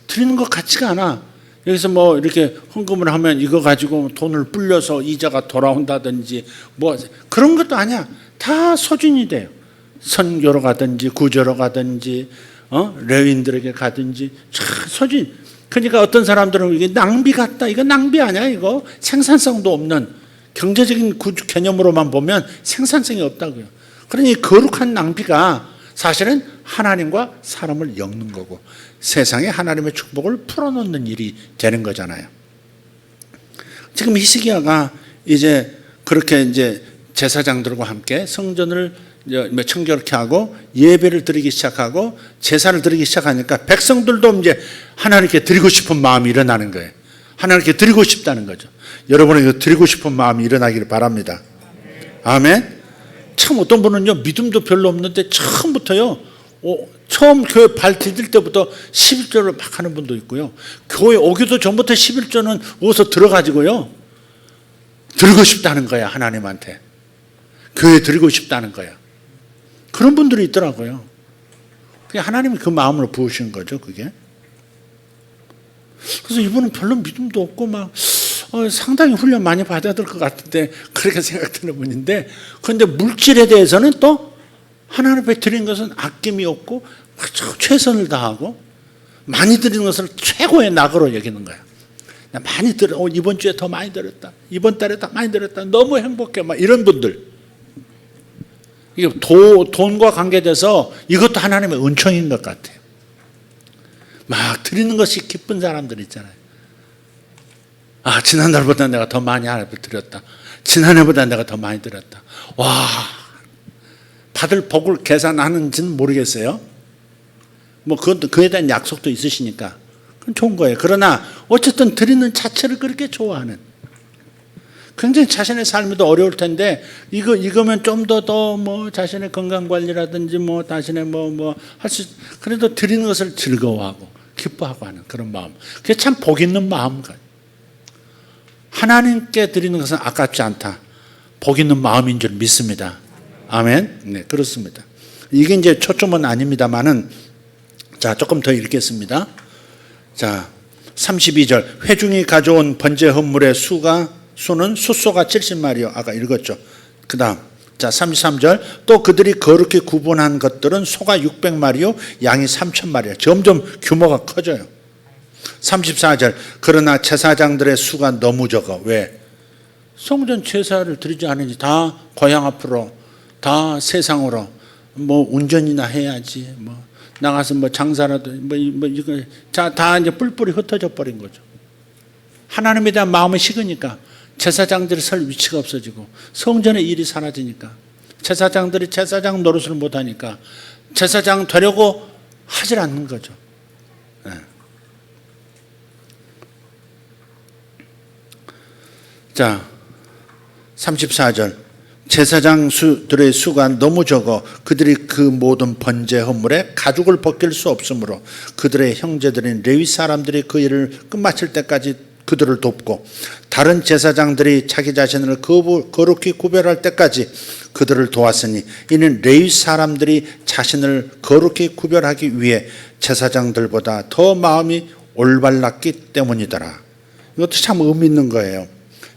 드리는 것 같지가 않아. 여기서 뭐 이렇게 헌금을 하면 이거 가지고 돈을 불려서 이자가 돌아온다든지 뭐 그런 것도 아니야. 다 소진이 돼요. 선교로 가든지 구조로 가든지 레위인들에게 가든지 소진. 그러니까 어떤 사람들은 이게 낭비 같다. 이거 낭비 아니야. 이거 생산성도 없는, 경제적인 개념으로만 보면 생산성이 없다고요. 그러니 거룩한 낭비가 사실은 하나님과 사람을 엮는 거고 세상에 하나님의 축복을 풀어놓는 일이 되는 거잖아요. 지금 히스기야가 이제 그렇게 이제 제사장들과 함께 성전을 청결케 하고 예배를 드리기 시작하고 제사를 드리기 시작하니까 백성들도 이제 하나님께 드리고 싶은 마음이 일어나는 거예요. 하나님께 드리고 싶다는 거죠. 여러분에게 드리고 싶은 마음이 일어나기를 바랍니다. 아멘. 참 어떤 분은요, 믿음도 별로 없는데 처음부터요, 처음 교회 발 디딜 때부터 11조를 막 하는 분도 있고요. 교회 오기도 전부터 11조는 어디서 들어가지고요, 드리고 싶다는 거야. 하나님한테 교회 드리고 싶다는 거야. 그런 분들이 있더라고요. 그게 하나님이 그 마음으로 부으신 거죠. 그게. 그래서 이분은 별로 믿음도 없고 막 상당히 훈련 많이 받아야 될 것 같은데 그렇게 생각되는 분인데, 그런데 물질에 대해서는 또 하나님 앞에 드린 것은 아낌이 없고 최선을 다하고 많이 드리는 것을 최고의 낙으로 여기는 거야. 많이 들어, 이번 주에 더 많이 들었다, 이번 달에 더 많이 들었다, 너무 행복해, 막 이런 분들. 이게 돈과 관계돼서 이것도 하나님의 은총인 것 같아요. 막 드리는 것이 기쁜 사람들 있잖아요. 아, 지난달보다 내가 더 많이 하나님 드렸다, 지난해보다 내가 더 많이 드렸다. 와, 받을 복을 계산하는지는 모르겠어요. 뭐 그에 대한 약속도 있으시니까 그건 좋은 거예요. 그러나 어쨌든 드리는 자체를 그렇게 좋아하는, 굉장히 자신의 삶도 어려울 텐데 이거면 좀 더 뭐 자신의 건강 관리라든지 뭐 자신의 뭐 할 수, 그래도 드리는 것을 즐거워하고 기뻐하고 하는 그런 마음, 그게 참 복 있는 마음. 하나님께 드리는 것은 아깝지 않다, 복 있는 마음인 줄 믿습니다. 아멘. 네, 그렇습니다. 이게 이제 초점은 아닙니다만은, 자, 조금 더 읽겠습니다. 자, 32절. 회중이 가져온 번제 헌물의 수는 숫소가 70마리요. 아까 읽었죠. 그 다음, 자, 33절. 또 그들이 거룩히 구분한 것들은 소가 600마리요, 양이 3000마리요. 점점 규모가 커져요. 34절. 그러나 제사장들의 수가 너무 적어. 왜? 성전 제사를 드리지 않으니 다 고향 앞으로, 다 세상으로 뭐 운전이나 해야지, 뭐 나가서 뭐 장사라도 뭐 이거 다 이제 뿔뿔이 흩어져 버린 거죠. 하나님에 대한 마음이 식으니까 제사장들이 설 위치가 없어지고 성전의 일이 사라지니까 제사장들이 제사장 노릇을 못 하니까 제사장 되려고 하질 않는 거죠. 네. 자, 34절. 제사장들의 수가 너무 적어 그들이 그 모든 번제 헌물에 가죽을 벗길 수 없으므로 그들의 형제들인 레위 사람들이 그 일을 끝마칠 때까지 그들을 돕고 다른 제사장들이 자기 자신을 거룩히 구별할 때까지 그들을 도왔으니 이는 레위 사람들이 자신을 거룩히 구별하기 위해 제사장들보다 더 마음이 올바랐기 때문이더라. 이것도 참 의미 있는 거예요.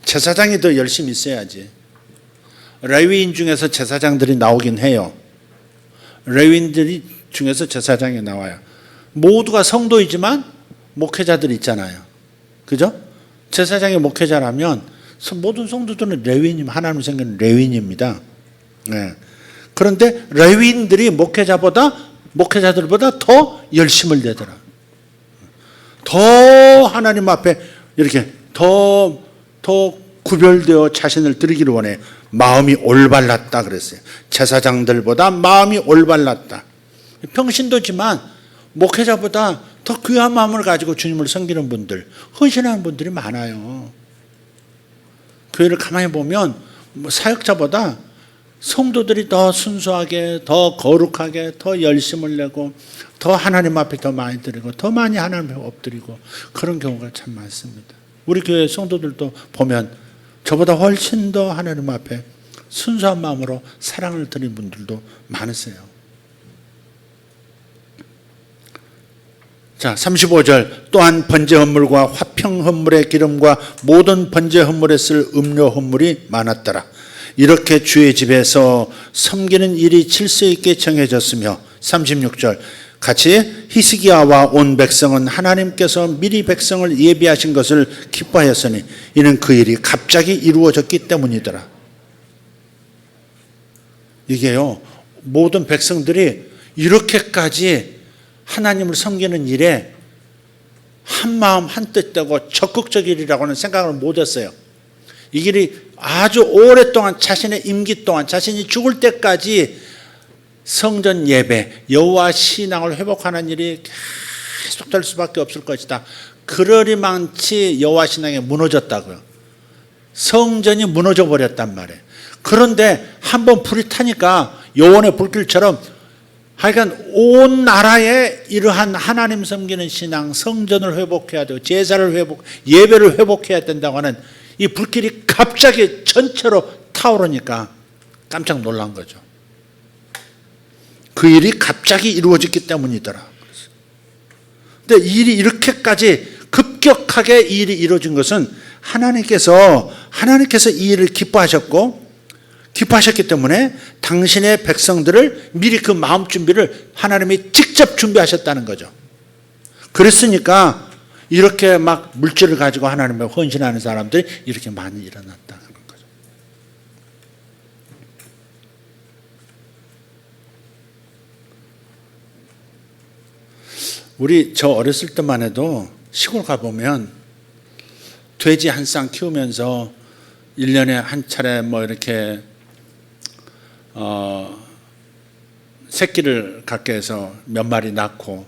제사장이 더 열심히 있어야지. 레위인 중에서 제사장들이 나오긴 해요. 레위인들이 중에서 제사장이 나와요. 모두가 성도이지만 목회자들이 있잖아요. 그죠? 제사장이 목회자라면 모든 성도들은 레위인, 하나님 생긴 레위인입니다. 네. 그런데 레위인들이 목회자들보다 더 열심을 내더라. 더 하나님 앞에 이렇게 더 구별되어 자신을 드리기를 원해. 마음이 올바랐다 그랬어요. 제사장들보다 마음이 올바랐다. 평신도지만 목회자보다 더 귀한 마음을 가지고 주님을 섬기는 분들, 헌신하는 분들이 많아요. 교회를 가만히 보면 사역자보다 성도들이 더 순수하게, 더 거룩하게, 더 열심을 내고 더 하나님 앞에 더 많이 드리고 더 많이 하나님 앞에 엎드리고 그런 경우가 참 많습니다. 우리 교회 성도들도 보면 저보다 훨씬 더 하나님 앞에 순수한 마음으로 사랑을 드리는 분들도 많으세요. 자, 35절. 또한 번제 헌물과 화평 헌물의 기름과 모든 번제 헌물에 쓸 음료 헌물이 많았더라. 이렇게 주의 집에서 섬기는 일이 질서 있게 정해졌으며 36절. 같이 히스기야와 온 백성은 하나님께서 미리 백성을 예비하신 것을 기뻐하였으니 이는 그 일이 갑자기 이루어졌기 때문이더라. 이게요, 모든 백성들이 이렇게까지 하나님을 섬기는 일에 한마음 한뜻되고 적극적이라고는 생각을 못했어요. 이 길이 아주 오랫동안 자신의 임기 동안 자신이 죽을 때까지 성전 예배, 여호와 신앙을 회복하는 일이 계속될 수밖에 없을 것이다. 그러리만치 여호와 신앙이 무너졌다고요. 성전이 무너져 버렸단 말이에요. 그런데 한번 불이 타니까 여호와의 불길처럼 하여간 온 나라에 이러한 하나님 섬기는 신앙, 성전을 회복해야 되고 제사를 예배를 회복해야 된다고 하는 이 불길이 갑자기 전체로 타오르니까 깜짝 놀란 거죠. 그 일이 갑자기 이루어졌기 때문이더라. 근데 일이 이렇게까지 급격하게 이 일이 이루어진 것은 하나님께서 이 일을 기뻐하셨기 때문에 당신의 백성들을 미리 그 마음 준비를 하나님이 직접 준비하셨다는 거죠. 그랬으니까 이렇게 막 물질을 가지고 하나님에 헌신하는 사람들이 이렇게 많이 일어났다는 거죠. 저 어렸을 때만 해도 시골 가보면 돼지 한 쌍 키우면서 1년에 한 차례 뭐 이렇게 새끼를 갖게 해서 몇 마리 낳고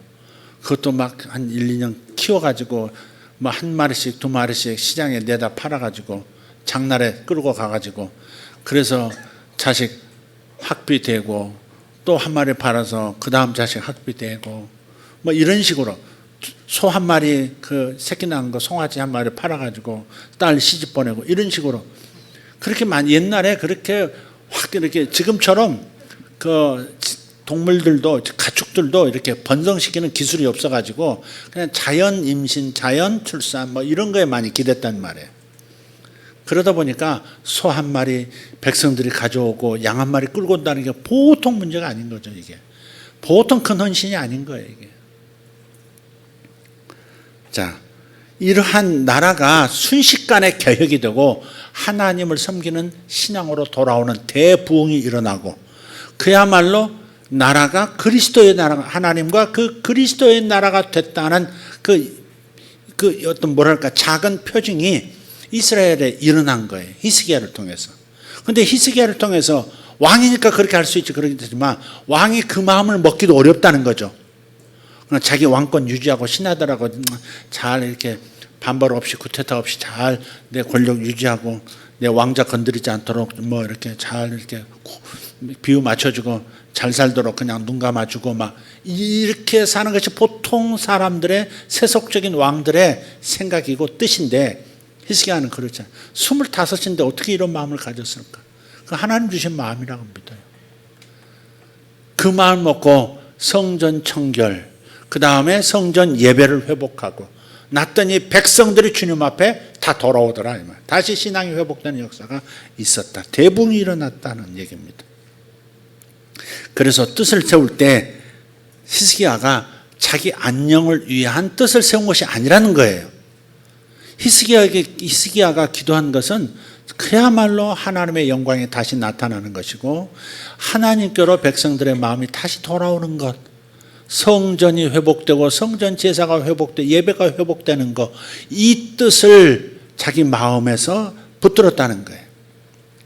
그것도 막 한 1, 2년 키워가지고 뭐 한 마리씩 두 마리씩 시장에 내다 팔아가지고 장날에 끌고 가가지고 그래서 자식 학비 되고 또 한 마리 팔아서 그 다음 자식 학비 되고 뭐 이런 식으로 소 한 마리 그 새끼 낳은 거 송아지 한 마리 팔아가지고 딸 시집 보내고 이런 식으로 그렇게 많이 옛날에 그렇게 확 이렇게 지금처럼 그 동물들도 가축들도 이렇게 번성시키는 기술이 없어가지고 그냥 자연 임신, 자연 출산 뭐 이런 거에 많이 기댔단 말이에요. 그러다 보니까 소 한 마리 백성들이 가져오고 양 한 마리 끌고 온다는 게 보통 문제가 아닌 거죠. 이게 보통 큰 헌신이 아닌 거예요. 이게. 자, 이러한 나라가 순식간에 개혁이 되고 하나님을 섬기는 신앙으로 돌아오는 대부흥이 일어나고 그야말로 나라가 그리스도의 나라가 하나님과 그 그리스도의 나라가 됐다는 그 어떤 뭐랄까 작은 표징이 이스라엘에 일어난 거예요. 히스기야를 통해서. 그런데 히스기야를 통해서 왕이니까 그렇게 할 수 있지 그러겠지만 왕이 그 마음을 먹기도 어렵다는 거죠. 자기 왕권 유지하고 신하들하고 잘 이렇게 반발 없이 쿠데타 없이 잘 내 권력 유지하고 내 왕자 건드리지 않도록 뭐 이렇게 잘 이렇게 비유 맞춰주고 잘 살도록 그냥 눈 감아주고 막 이렇게 사는 것이 보통 사람들의 세속적인 왕들의 생각이고 뜻인데 히스기야는 그렇지 않아요. 25인데 어떻게 이런 마음을 가졌을까? 그 하나님 주신 마음이라고 믿어요. 그 마음 먹고 성전 청결, 그 다음에 성전 예배를 회복하고 났더니 백성들이 주님 앞에 다 돌아오더라. 다시 신앙이 회복되는 역사가 있었다. 대붕이 일어났다는 얘기입니다. 그래서 뜻을 세울 때 히스기야가 자기 안녕을 위한 뜻을 세운 것이 아니라는 거예요. 히스기야가 기도한 것은 그야말로 하나님의 영광이 다시 나타나는 것이고 하나님께로 백성들의 마음이 다시 돌아오는 것, 성전이 회복되고 성전 제사가 회복되고 예배가 회복되는 것, 이 뜻을 자기 마음에서 붙들었다는 거예요.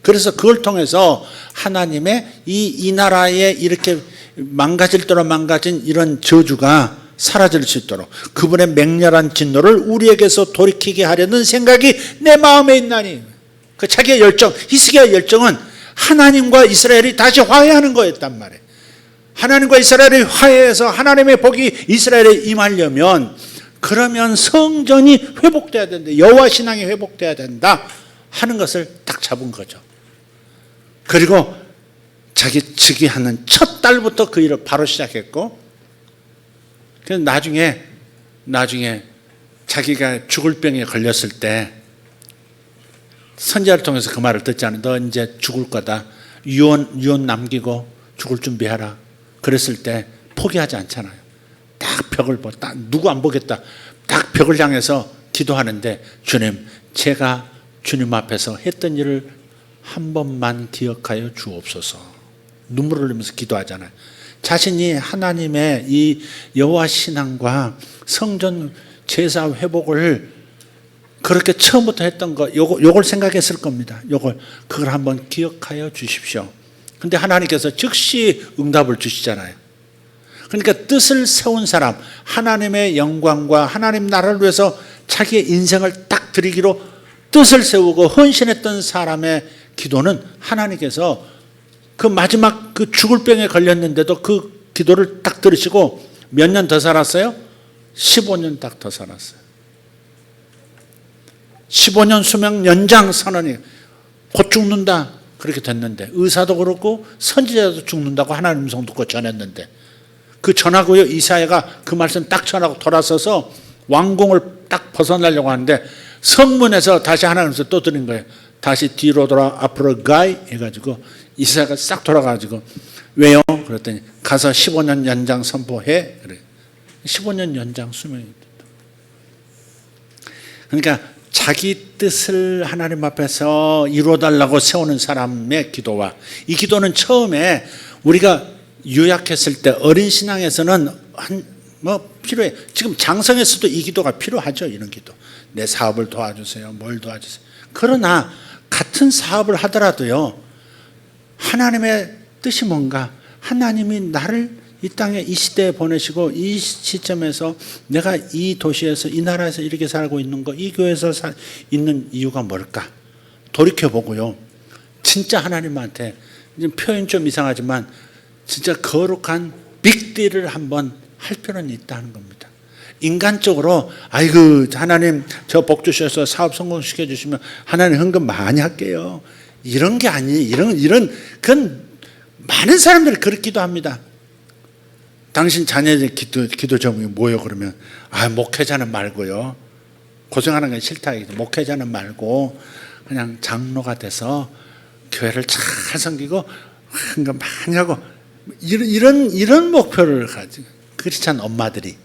그래서 그걸 통해서 하나님의 이 나라에 이렇게 망가질 대로 망가진 이런 저주가 사라질 수 있도록 그분의 맹렬한 진노를 우리에게서 돌이키게 하려는 생각이 내 마음에 있나니, 그 자기의 열정, 히스기야의 열정은 하나님과 이스라엘이 다시 화해하는 거였단 말이에요. 하나님과 이스라엘이 화해해서 하나님의 복이 이스라엘에 임하려면 그러면 성전이 회복돼야 된다, 여호와 신앙이 회복돼야 된다 하는 것을 딱 잡은 거죠. 그리고 자기 즉위하는 첫 달부터 그 일을 바로 시작했고, 그래서 나중에 자기가 죽을 병에 걸렸을 때 선지자를 통해서 그 말을 듣잖아요. 너 이제 죽을 거다. 유언 남기고 죽을 준비하라. 그랬을 때 포기하지 않잖아요. 딱 벽을 보고 딱 누구 안 보겠다. 딱 벽을 향해서 기도하는데, 주님, 제가 주님 앞에서 했던 일을 한 번만 기억하여 주옵소서. 눈물을 흘리면서 기도하잖아요. 자신이 하나님의 이 여호와 신앙과 성전 제사 회복을 그렇게 처음부터 했던 거, 요걸 생각했을 겁니다. 그걸 한번 기억하여 주십시오. 근데 하나님께서 즉시 응답을 주시잖아요. 그러니까 뜻을 세운 사람, 하나님의 영광과 하나님 나라를 위해서 자기의 인생을 딱 드리기로 뜻을 세우고 헌신했던 사람의 기도는 하나님께서 그 마지막 그 죽을 병에 걸렸는데도 그 기도를 딱 들으시고 몇 년 더 살았어요? 15년 딱 더 살았어요. 15년 수명 연장 선언이 곧 죽는다 그렇게 됐는데, 의사도 그렇고 선지자도 죽는다고 하나님 음성 듣고 전했는데, 그 전하고요 이사야가 그 말씀 딱 전하고 돌아서서 왕궁을 딱 벗어나려고 하는데 성문에서 다시 하나님께서 또 드린 거예요. 다시 뒤로 돌아 앞으로 가이 해가지고 이사야가 싹 돌아가지고 왜요? 그랬더니 가서 15년 연장 선포해. 그래. 15년 연장 수명이 됐다. 그러니까 자기 뜻을 하나님 앞에서 이루어달라고 세우는 사람의 기도와, 이 기도는 처음에 우리가 유약했을 때 어린 신앙에서는 필요해. 지금 장성에서도 이 기도가 필요하죠. 이런 기도. 내 사업을 도와주세요. 뭘 도와주세요. 그러나 같은 사업을 하더라도요, 하나님의 뜻이 뭔가, 하나님이 나를 이 땅에 이 시대에 보내시고 이 시점에서 내가 이 도시에서 이 나라에서 이렇게 살고 있는 거, 이 교회에서 있는 이유가 뭘까? 돌이켜보고요. 진짜 하나님한테, 표현 좀 이상하지만 진짜 거룩한 빅딜을 한번 할 필요는 있다는 겁니다. 인간적으로 아이고 하나님 저 복 주셔서 사업 성공시켜 주시면 하나님 헌금 많이 할게요. 이런 게 아니에요. 이런 그건 많은 사람들이 그렇게 기도합니다. 당신 자녀의 기도 제목이 뭐예요? 그러면 목회자는 말고요. 고생하는 건 싫다. 목회자는 말고 그냥 장로가 돼서 교회를 잘 섬기고 헌금 많이 하고 이런 목표를 가지고 크리스찬 엄마들이.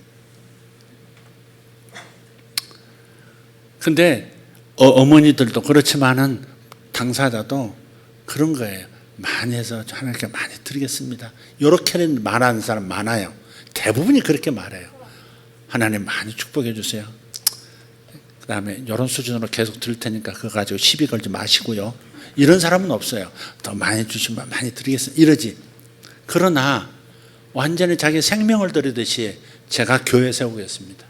근데 어머니들도 그렇지만은 당사자도 그런 거예요. 많이 해서 하나님께 많이 드리겠습니다. 이렇게는 말하는 사람 많아요. 대부분이 그렇게 말해요. 하나님 많이 축복해 주세요. 그 다음에 이런 수준으로 계속 드릴 테니까 그거 가지고 시비 걸지 마시고요. 이런 사람은 없어요. 더 많이 주시면 많이 드리겠습니다. 이러지. 그러나 완전히 자기 생명을 드리듯이 제가 교회 세우겠습니다.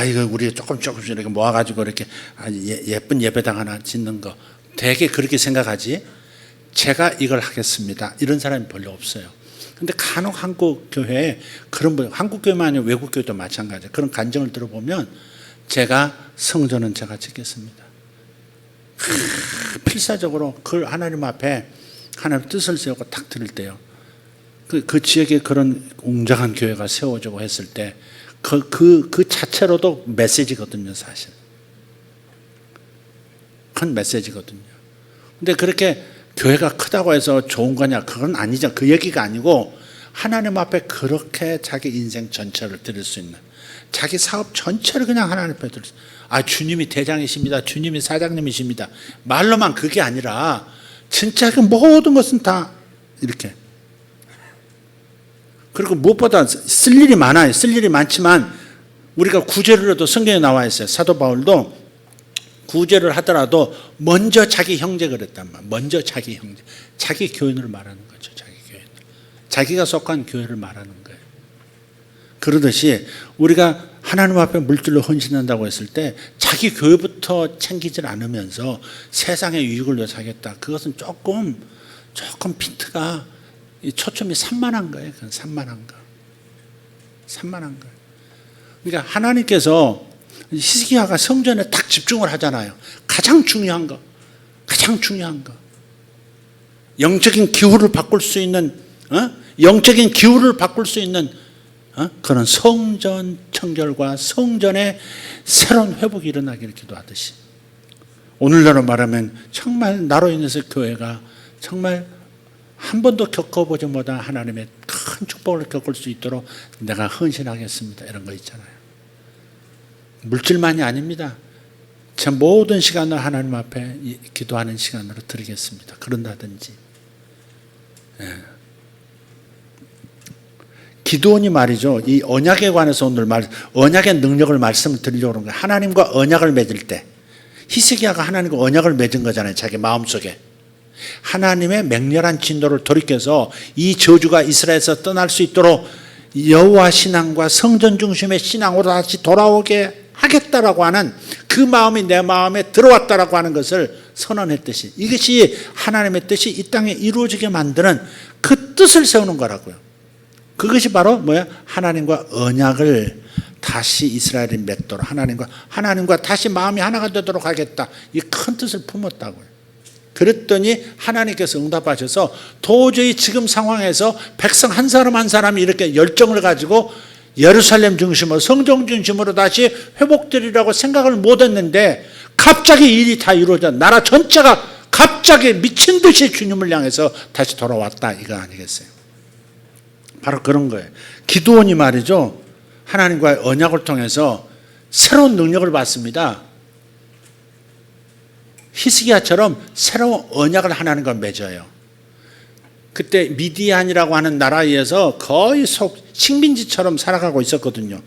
이거 우리 조금씩 이렇게 모아가지고 이렇게 예쁜 예배당 하나 짓는 거 되게 그렇게 생각하지. 제가 이걸 하겠습니다. 이런 사람이 별로 없어요. 근데 간혹 한국 교회에 그런 분, 한국 교회만 아니라 외국 교회도 마찬가지예요. 그런 간증을 들어보면 제가 성전은 제가 짓겠습니다. 필사적으로 그 하나님 앞에 하나님 뜻을 세우고 탁 드릴 때요. 그 지역에 그런 웅장한 교회가 세워지고 했을 때 그 자체로도 메시지거든요, 사실. 큰 메시지거든요. 근데 그렇게 교회가 크다고 해서 좋은 거냐? 그건 아니죠. 그 얘기가 아니고 하나님 앞에 그렇게 자기 인생 전체를 드릴 수 있는, 자기 사업 전체를 그냥 하나님 앞에 드릴 수 있는, 주님이 대장이십니다. 주님이 사장님이십니다. 말로만 그게 아니라 진짜 그 모든 것은 다 이렇게. 그리고 무엇보다 쓸 일이 많아요. 쓸 일이 많지만 우리가 구제로도 성경에 나와 있어요. 사도 바울도 구제를 하더라도 먼저 자기 형제 그랬단 말이에요. 먼저 자기 형제. 자기 교인을 말하는 거죠. 자기 교인. 자기가 속한 교회를 말하는 거예요. 그러듯이 우리가 하나님 앞에 물질로 헌신한다고 했을 때 자기 교회부터 챙기질 않으면서 세상의 유익을 위해서 하겠다. 그것은 조금 핀트가 초점이 산만한 거예요. 그건 산만한 거. 산만한 거예요. 그러니까 하나님께서 히스기야가 성전에 딱 집중을 하잖아요. 가장 중요한 거. 영적인 기후를 바꿀 수 있는, 영적인 기후를 바꿀 수 있는 그런 성전 청결과 성전의 새로운 회복이 일어나기를 기도하듯이 오늘날로 말하면 정말 나로 인해서 교회가 정말 한 번도 겪어보지 못한 하나님의 큰 축복을 겪을 수 있도록 내가 헌신하겠습니다. 이런 거 있잖아요. 물질만이 아닙니다. 제 모든 시간을 하나님 앞에 기도하는 시간으로 드리겠습니다. 그런다든지. 기도원이 말이죠. 이 언약에 관해서 오늘 언약의 능력을 말씀을 드리려고 하는 거예요. 하나님과 언약을 맺을 때. 히스기야가 하나님과 언약을 맺은 거잖아요. 자기 마음속에. 하나님의 맹렬한 진노를 돌이켜서 이 저주가 이스라엘에서 떠날 수 있도록 여호와 신앙과 성전 중심의 신앙으로 다시 돌아오게 하겠다라고 하는 그 마음이 내 마음에 들어왔다라고 하는 것을 선언했듯이 이것이 하나님의 뜻이 이 땅에 이루어지게 만드는 그 뜻을 세우는 거라고요. 그것이 바로 뭐야? 하나님과 언약을 다시 이스라엘이 맺도록 하나님과 다시 마음이 하나가 되도록 하겠다. 이 큰 뜻을 품었다고요. 그랬더니 하나님께서 응답하셔서 도저히 지금 상황에서 백성 한 사람 한 사람이 이렇게 열정을 가지고 예루살렘 중심으로 성전 중심으로 다시 회복되리라고 생각을 못했는데 갑자기 일이 다 이루어져 나라 전체가 갑자기 미친 듯이 주님을 향해서 다시 돌아왔다 이거 아니겠어요? 바로 그런 거예요. 기드온이 말이죠. 하나님과의 언약을 통해서 새로운 능력을 받습니다. 히스기야처럼 새로운 언약을 하나님과 맺어요. 그때 미디안이라고 하는 나라에서 거의 식민지처럼 살아가고 있었거든요.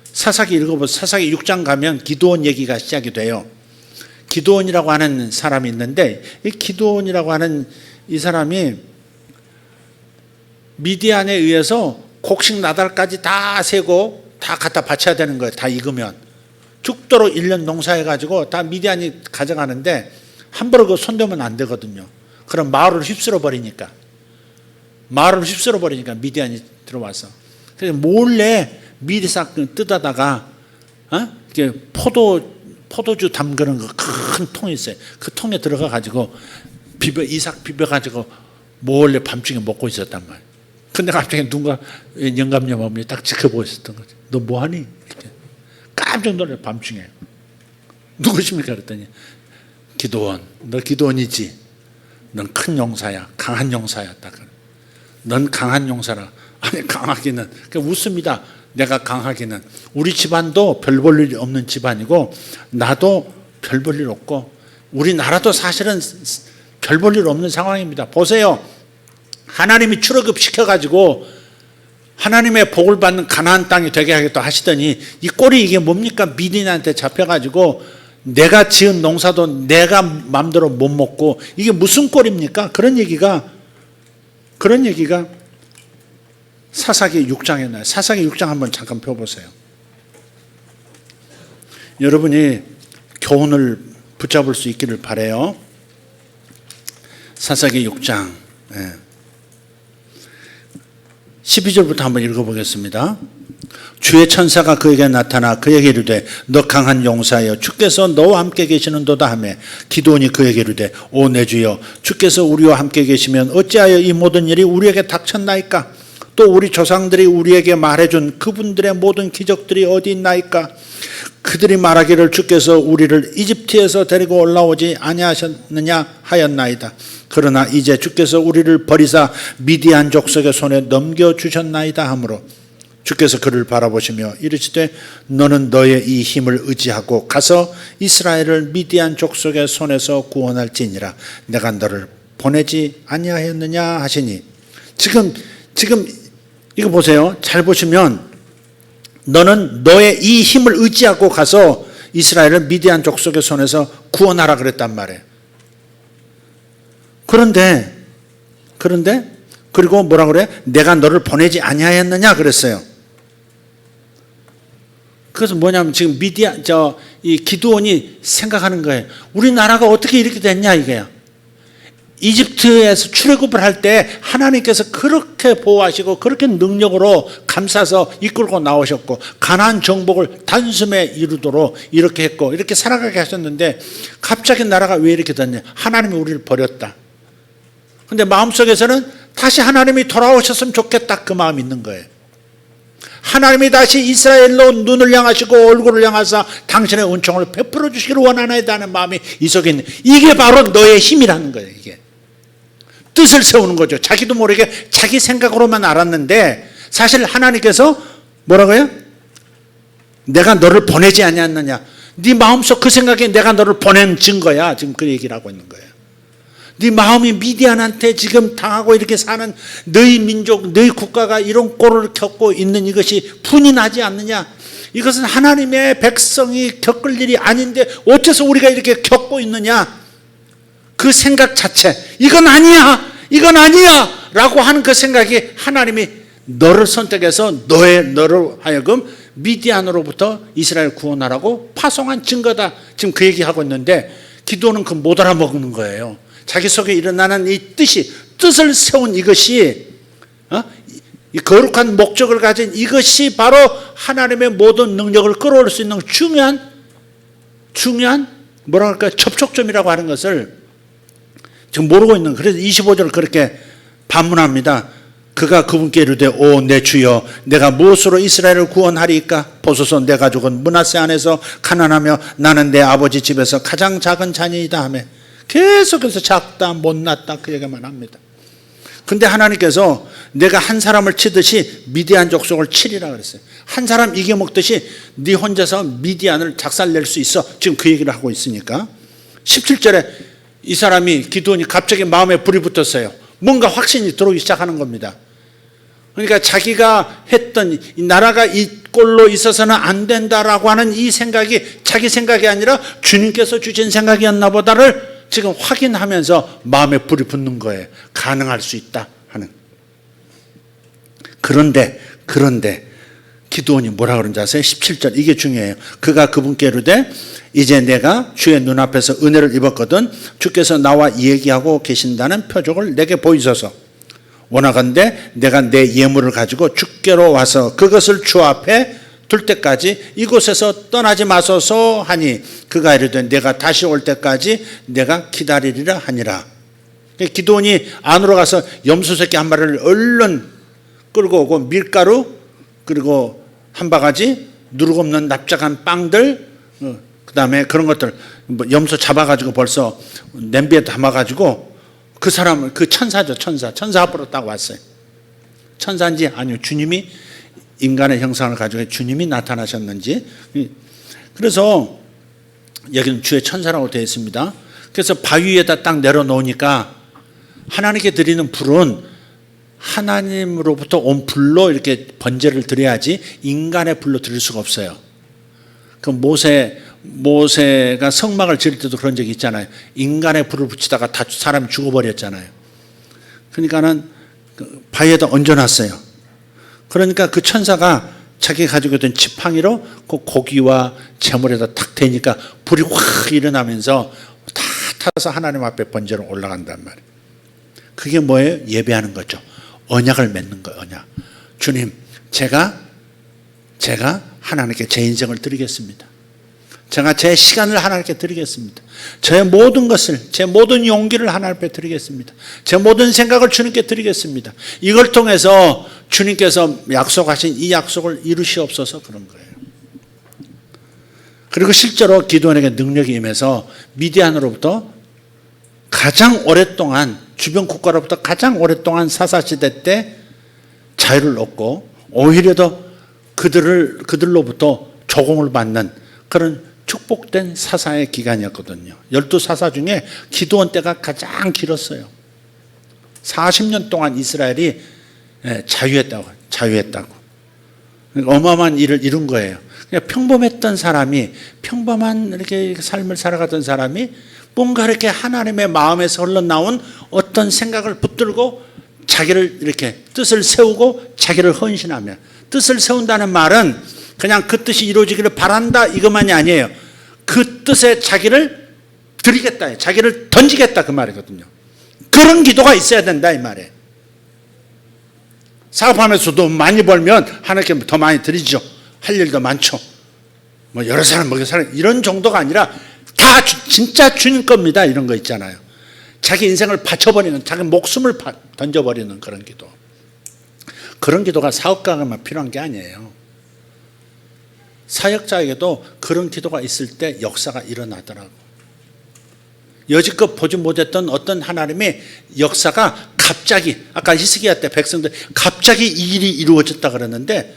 사사기 읽어보세요. 사사기 6장 가면 기드온 얘기가 시작이 돼요. 기드온이라고 하는 사람이 있는데 이 기드온이라고 하는 이 사람이 미디안에 의해서 곡식 나달까지 다 세고 다 갖다 바쳐야 되는 거예요. 다 익으면. 죽도록 1년 농사해가지고 다 미디안이 가져가는데 함부로 그 손대면 안 되거든요. 그럼 마을을 휩쓸어 버리니까. 미디안이 들어와서. 그래서 몰래 미리싹 뜯어다가 이렇게 포도주 담그는 거 큰 통이 있어요. 그 통에 들어가 가지고 이삭 비벼가지고 몰래 밤중에 먹고 있었단 말이에요. 근데 갑자기 누가 영감녀 딱 지켜보고 있었던 거죠. 너 뭐하니? 이렇게. 깜짝 놀래 밤중에. 누구십니까? 그랬더니 기도원. 너 기도원이지? 넌 큰 용사야. 강한 용사였다. 넌 강한 용사라. 아니 강하기는. 웃습니다. 내가 강하기는. 우리 집안도 별 볼 일이 없는 집안이고 나도 별 볼 일 없고 우리나라도 사실은 별 볼 일 없는 상황입니다. 보세요. 하나님이 출애굽 시켜가지고 하나님의 복을 받는 가나안 땅이 되게 하겠다 하시더니 이 꼴이 이게 뭡니까? 미디안한테 잡혀가지고 내가 지은 농사도 내가 마음대로 못 먹고 이게 무슨 꼴입니까? 그런 얘기가 사사기 6장에 나와요. 사사기 6장 한번 잠깐 펴보세요. 여러분이 교훈을 붙잡을 수 있기를 바라요. 사사기 6장 12절부터 한번 읽어보겠습니다. 주의 천사가 그에게 나타나 그에게 이르되 너 강한 용사여 주께서 너와 함께 계시는도다 하며 기드온이 그에게 이르되 오 내 주여 주께서 우리와 함께 계시면 어찌하여 이 모든 일이 우리에게 닥쳤나이까? 또 우리 조상들이 우리에게 말해준 그분들의 모든 기적들이 어디 있나이까? 그들이 말하기를 주께서 우리를 이집트에서 데리고 올라오지 아니하셨느냐 하였나이다. 그러나 이제 주께서 우리를 버리사 미디안 족속의 손에 넘겨주셨나이다 하므로 주께서 그를 바라보시며 이르시되 너는 너의 이 힘을 의지하고 가서 이스라엘을 미디안 족속의 손에서 구원할지니라. 내가 너를 보내지 아니하였느냐 하시니 지금 이거 보세요. 잘 보시면 너는 너의 이 힘을 의지하고 가서 이스라엘을 미디안 족속의 손에서 구원하라 그랬단 말이에요. 그런데 그리고 뭐라 그래? 내가 너를 보내지 아니하였느냐 그랬어요. 그래서 뭐냐면 지금 이 기드온이 생각하는 거예요. 우리나라가 어떻게 이렇게 됐냐 이게요. 이집트에서 출애굽을 할 때 하나님께서 그렇게 보호하시고 그렇게 능력으로 감싸서 이끌고 나오셨고 가나안 정복을 단숨에 이루도록 이렇게 했고 이렇게 살아가게 하셨는데 갑자기 나라가 왜 이렇게 됐냐? 하나님이 우리를 버렸다. 근데 마음속에서는 다시 하나님이 돌아오셨으면 좋겠다 그 마음이 있는 거예요. 하나님이 다시 이스라엘로 눈을 향하시고 얼굴을 향하사 당신의 은총을 베풀어 주시기를 원하나이다는 마음이 이 속에 있는, 이게 바로 너의 힘이라는 거예요. 이게 뜻을 세우는 거죠. 자기도 모르게 자기 생각으로만 알았는데 사실 하나님께서 뭐라고요? 내가 너를 보내지 아니었느냐. 네 마음속 그 생각에 내가 너를 보낸 증거야. 지금 그 얘기를 하고 있는 거예요. 네 마음이 미디안한테 지금 당하고 이렇게 사는 너희 민족, 너희 국가가 이런 꼴을 겪고 있는 이것이 분이 나지 않느냐? 이것은 하나님의 백성이 겪을 일이 아닌데 어째서 우리가 이렇게 겪고 있느냐? 그 생각 자체, 이건 아니야 라고 하는 그 생각이 하나님이 너를 선택해서 너를 하여금 미디안으로부터 이스라엘 구원하라고 파송한 증거다. 지금 그 얘기하고 있는데 기도는 그 못 알아먹는 거예요. 자기 속에 일어나는 이 뜻을 세운 이것이 이 거룩한 목적을 가진 이것이 바로 하나님의 모든 능력을 끌어올 수 있는 중요한 뭐라 할까 접촉점이라고 하는 것을 지금 모르고 있는 거예요. 그래서 25절 그렇게 반문합니다. 그가 그분께 이르되 오 내 주여 내가 무엇으로 이스라엘을 구원하리이까? 보소서 내 가족은 므낫세 안에서 가난하며 나는 내 아버지 집에서 가장 작은 자녀이다 하며 계속해서 작다 못났다 그 얘기만 합니다. 근데 하나님께서 내가 한 사람을 치듯이 미디안 족속을 치리라 그랬어요. 한 사람 이겨먹듯이 네 혼자서 미디안을 작살낼 수 있어. 지금 그 얘기를 하고 있으니까 17절에 이 사람이 기드온이 갑자기 마음에 불이 붙었어요. 뭔가 확신이 들어오기 시작하는 겁니다. 그러니까 자기가 했던 이 나라가 이 꼴로 있어서는 안 된다라고 하는 이 생각이 자기 생각이 아니라 주님께서 주신 생각이었나 보다를 지금 확인하면서 마음에 불이 붙는 거예요. 가능할 수 있다 하는. 그런데 기드온이 뭐라 그런지 아세요? 17절, 이게 중요해요. 그가 그분께 이르되 이제 내가 주의 눈앞에서 은혜를 입었거든 주께서 나와 얘기하고 계신다는 표적을 내게 보이소서. 원하건대 내가 내 예물을 가지고 주께로 와서 그것을 주 앞에 둘 때까지 이곳에서 떠나지 마소서 하니 그가 이르되 내가 다시 올 때까지 내가 기다리리라 하니라. 기드온이 안으로 가서 염소 새끼 한 마리를 얼른 끌고 오고 밀가루 그리고 한 바가지 누룩 없는 납작한 빵들 그 다음에 그런 것들 염소 잡아가지고 벌써 냄비에 담아가지고 그 사람을 그 천사죠. 천사 앞으로 딱 왔어요. 천사인지 아니요 주님이 인간의 형상을 가지고 주님이 나타나셨는지. 그래서 여기는 주의 천사라고 되어 있습니다. 그래서 바위 위에다 딱 내려놓으니까 하나님께 드리는 불은 하나님으로부터 온 불로 이렇게 번제를 드려야지 인간의 불로 드릴 수가 없어요. 그 모세가 성막을 지을 때도 그런 적이 있잖아요. 인간의 불을 붙이다가 다 사람이 죽어버렸잖아요. 그러니까는 바위에다 얹어놨어요. 그러니까 그 천사가 자기가 가지고 있던 지팡이로 그 고기와 재물에다 탁 대니까 불이 확 일어나면서 다 타서 하나님 앞에 번제로 올라간단 말이에요. 그게 뭐예요? 예배하는 거죠. 언약을 맺는 거예요. 언약. 주님, 제가 하나님께 제 인생을 드리겠습니다. 제가 제 시간을 하나님께 드리겠습니다. 제 모든 것을, 제 모든 용기를 하나님 앞에 드리겠습니다. 제 모든 생각을 주님께 드리겠습니다. 이걸 통해서 주님께서 약속하신 이 약속을 이루시옵소서 그런 거예요. 그리고 실제로 기드온에게 능력이 임해서 미디안으로부터 가장 오랫동안 주변 국가로부터 가장 오랫동안 사사시대 때 자유를 얻고 오히려 더 그들로부터 조공을 받는 그런 축복된 사사의 기간이었거든요. 12사사 중에 기드온 때가 가장 길었어요. 40년 동안 이스라엘이 자유했다고. 어마어마한 일을 이룬 거예요. 그냥 평범했던 사람이, 평범한 이렇게 삶을 살아가던 사람이 뭔가 이렇게 하나님의 마음에서 흘러나온 어떤 생각을 붙들고 자기를 이렇게 뜻을 세우고 자기를 헌신하며, 뜻을 세운다는 말은 그냥 그 뜻이 이루어지기를 바란다 이것만이 아니에요. 그 뜻에 자기를 드리겠다, 자기를 던지겠다 그 말이거든요. 그런 기도가 있어야 된다 이 말이에요. 사업하면서도 많이 벌면 하나님께 더 많이 드리죠. 할 일도 많죠. 뭐 여러 사람 먹여 사람 이런 정도가 아니라 다 진짜 주님 겁니다 이런 거 있잖아요. 자기 인생을 바쳐버리는, 자기 목숨을 던져버리는 그런 기도. 그런 기도가 사업가에만 필요한 게 아니에요. 사역자에게도 그런 기도가 있을 때 역사가 일어나더라고. 여지껏 보지 못했던 어떤 하나님의 역사가 갑자기, 아까 히스기야 때 백성들 갑자기 이 일이 이루어졌다 그랬는데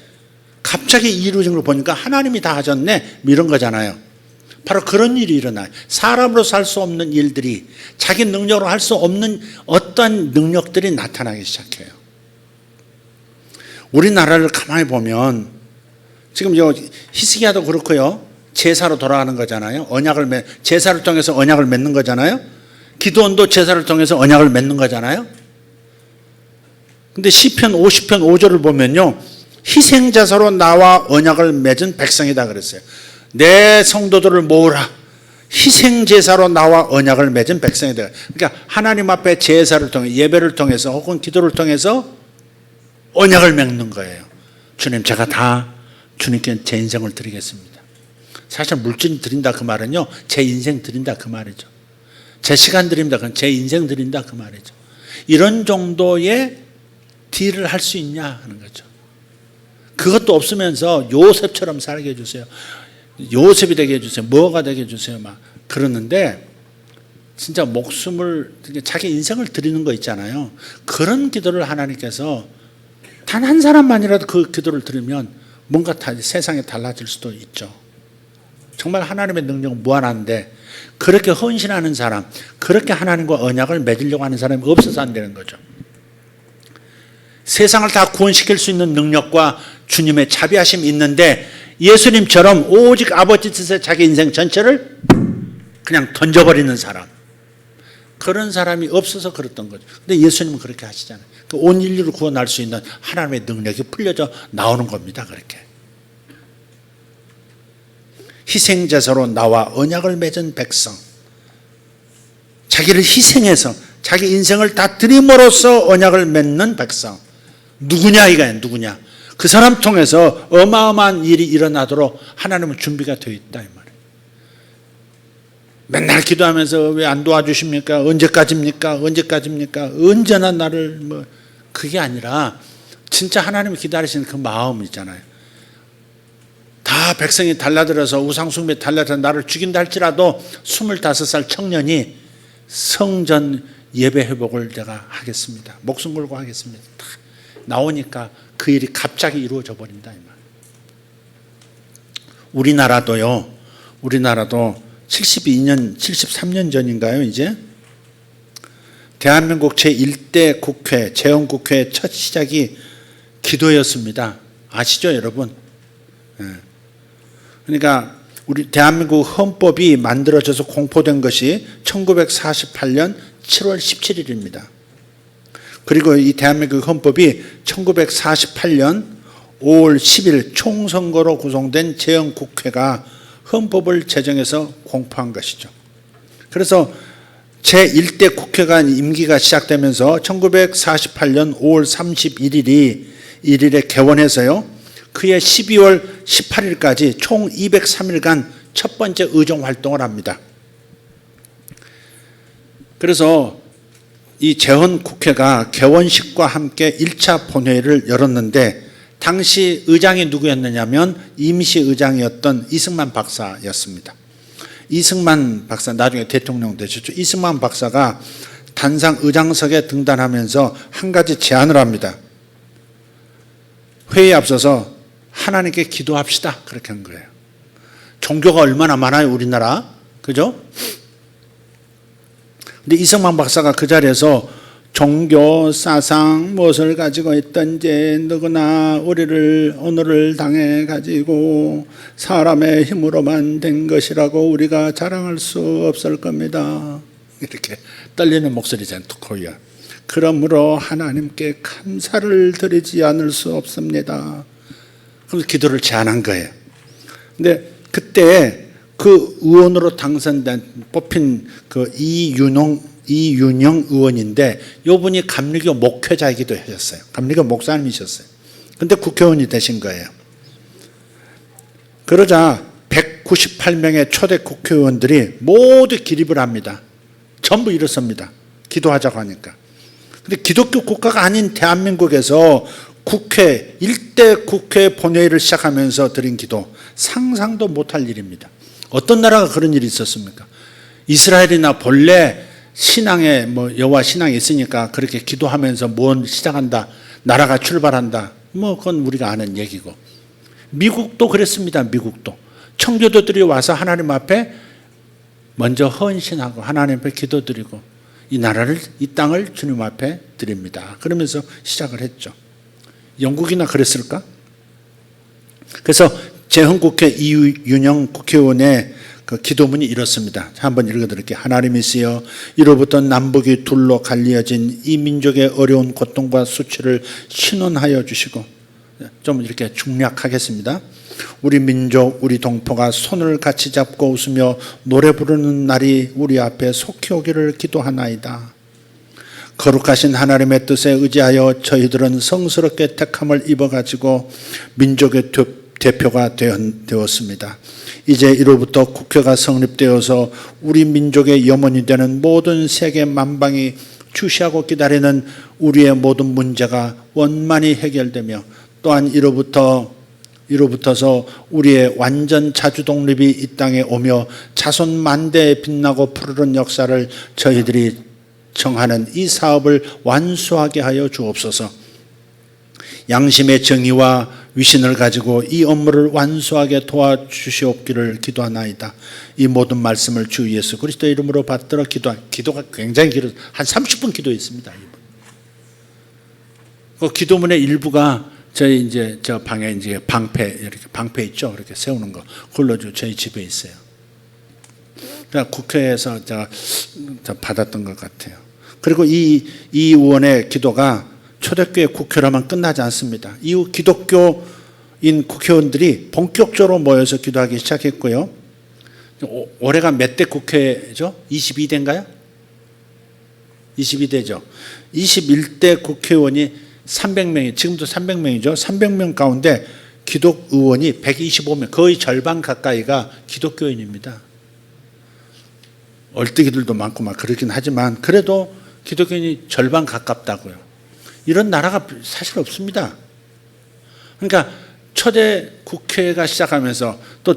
갑자기 이루어진 걸 보니까 하나님이 다 하셨네 이런 거잖아요. 바로 그런 일이 일어나요. 사람으로 살 수 없는 일들이, 자기 능력으로 할 수 없는 어떤 능력들이 나타나기 시작해요. 우리나라를 가만히 보면 지금 히스기야도 그렇고요. 제사로 돌아가는 거잖아요. 제사를 통해서 언약을 맺는 거잖아요. 기드온도 제사를 통해서 언약을 맺는 거잖아요. 근데 시편 50편 5절을 보면요. 희생제사로 나와 언약을 맺은 백성이다 그랬어요. 내 성도들을 모으라. 희생제사로 나와 언약을 맺은 백성이다. 그러니까 하나님 앞에 제사를 통해, 예배를 통해서 혹은 기도를 통해서 언약을 맺는 거예요. 주님, 제가 다 주님께 제 인생을 드리겠습니다. 사실 물질 드린다 그 말은요, 제 인생 드린다 그 말이죠. 제 시간 드린다, 그건 제 인생 드린다 그 말이죠. 이런 정도의 딜을 할 수 있냐 하는 거죠. 그것도 없으면서 요셉처럼 살게 해주세요. 요셉이 되게 해주세요. 뭐가 되게 해주세요. 막 그러는데 진짜 목숨을, 자기 인생을 드리는 거 있잖아요. 그런 기도를 하나님께서 단 한 사람만이라도 그 기도를 들으면 뭔가 세상이 달라질 수도 있죠. 정말 하나님의 능력은 무한한데 그렇게 헌신하는 사람, 그렇게 하나님과 언약을 맺으려고 하는 사람이 없어서 안 되는 거죠. 세상을 다 구원시킬 수 있는 능력과 주님의 자비하심이 있는데 예수님처럼 오직 아버지 뜻에 자기 인생 전체를 그냥 던져버리는 사람, 그런 사람이 없어서 그랬던 거죠. 근데 예수님은 그렇게 하시잖아요. 온 인류를 구원할 수 있는 하나님의 능력이 풀려져 나오는 겁니다. 그렇게. 희생제사로 나와 언약을 맺은 백성. 자기를 희생해서 자기 인생을 다 드림으로써 언약을 맺는 백성. 누구냐 이거야, 누구냐. 그 사람 통해서 어마어마한 일이 일어나도록 하나님은 준비가 되어 있다 이 말이에요. 맨날 기도하면서 왜 안 도와주십니까? 언제까지입니까? 언제까지입니까? 언제나 나를 그게 아니라 진짜 하나님이 기다리시는 그 마음 있잖아요. 다 백성이 달라들어서 우상숭배에 달라들어서 나를 죽인다 할지라도 25살 청년이 성전 예배 회복을 내가 하겠습니다. 목숨 걸고 하겠습니다. 다 나오니까 그 일이 갑자기 이루어져 버린다 이 말. 우리나라도 72년, 73년 전인가요, 이제? 대한민국 제1대 국회, 재헌국회의 첫 시작이 기도였습니다. 아시죠, 여러분? 그러니까 우리 대한민국 헌법이 만들어져서 공포된 것이 1948년 7월 17일입니다. 그리고 이 대한민국 헌법이 1948년 5월 10일 총선거로 구성된 재헌국회가 헌법을 제정해서 공포한 것이죠. 그래서 제1대 국회가 임기가 시작되면서 1948년 5월 31일에 개원해서요. 그해 12월 18일까지 총 203일간 첫 번째 의정 활동을 합니다. 그래서 이 재헌국회가 개원식과 함께 1차 본회의를 열었는데 당시 의장이 누구였느냐면 임시의장이었던 이승만 박사였습니다. 이승만 박사 나중에 대통령 되셨죠. 이승만 박사가 단상 의장석에 등단하면서 한 가지 제안을 합니다. 회의에 앞서서 하나님께 기도합시다. 그렇게 한 거예요. 종교가 얼마나 많아요, 우리나라. 그죠? 근데 이승만 박사가 그 자리에서 종교, 사상, 무엇을 가지고 있든지 누구나 오늘을 당해 가지고 사람의 힘으로만 된 것이라고 우리가 자랑할 수 없을 겁니다. 이렇게 떨리는 목소리잖아요. 툭호야. 그러므로 하나님께 감사를 드리지 않을 수 없습니다. 그래서 기도를 제안한 거예요. 근데 그때 그 의원으로 뽑힌 그 이윤영 의원인데 이분이 감리교 목회자이기도 하셨어요. 감리교 목사님이셨어요. 근데 국회의원이 되신 거예요. 그러자 198명의 초대 국회의원들이 모두 기립을 합니다. 전부 일어섭니다. 기도하자고 하니까. 근데 기독교 국가가 아닌 대한민국에서 국회, 1대 국회 본회의를 시작하면서 드린 기도, 상상도 못할 일입니다. 어떤 나라가 그런 일이 있었습니까? 이스라엘이나 본래 신앙에 여호와 신앙이 있으니까 그렇게 기도하면서 뭔 시작한다, 나라가 출발한다, 그건 우리가 아는 얘기고. 미국도 그랬습니다. 미국도 청교도들이 와서 하나님 앞에 먼저 헌신하고 하나님 앞에 기도드리고 이 땅을 주님 앞에 드립니다. 그러면서 시작을 했죠. 영국이나 그랬을까? 그래서 재헌국회 이윤영 국회의원의 그 기도문이 이렇습니다. 한번 읽어드릴게요. 하나님이시여, 이로부터 남북이 둘로 갈리어진 이 민족의 어려운 고통과 수치를 신원하여 주시고, 좀 이렇게 중략하겠습니다. 우리 민족, 우리 동포가 손을 같이 잡고 웃으며 노래 부르는 날이 우리 앞에 속히 오기를 기도하나이다. 거룩하신 하나님의 뜻에 의지하여 저희들은 성스럽게 택함을 입어가지고 민족의 대표가 되었습니다. 이제 이로부터 국회가 성립되어서 우리 민족의 염원이 되는 모든 세계 만방이 주시하고 기다리는 우리의 모든 문제가 원만히 해결되며 또한 이로부터서 우리의 완전 자주 독립이 이 땅에 오며 자손 만대에 빛나고 푸르른 역사를 저희들이 정하는 이 사업을 완수하게 하여 주옵소서. 양심의 정의와 위신을 가지고 이 업무를 완수하게 도와주시옵기를 기도하나이다. 이 모든 말씀을 주 예수 그리스도 이름으로 받들어 기도가 굉장히 길어서 한 30분 기도했습니다. 그 기도문의 일부가 저희 저 방에 방패 있죠, 이렇게 세우는 거, 그걸로 저희 집에 있어요. 그냥 국회에서 제가 받았던 것 같아요. 그리고 이 의원의 기도가 초대교회 국회로만 끝나지 않습니다. 이후 기독교인 국회의원들이 본격적으로 모여서 기도하기 시작했고요. 올해가 몇 대 국회죠? 22대인가요? 22대죠. 21대 국회의원이 300명이, 지금도 300명이죠. 300명 가운데 기독의원이 125명, 거의 절반 가까이가 기독교인입니다. 얼뜨기들도 많고 막 그러긴 하지만 그래도 기독교인이 절반 가깝다고요. 이런 나라가 사실 없습니다. 그러니까 초대 국회가 시작하면서 또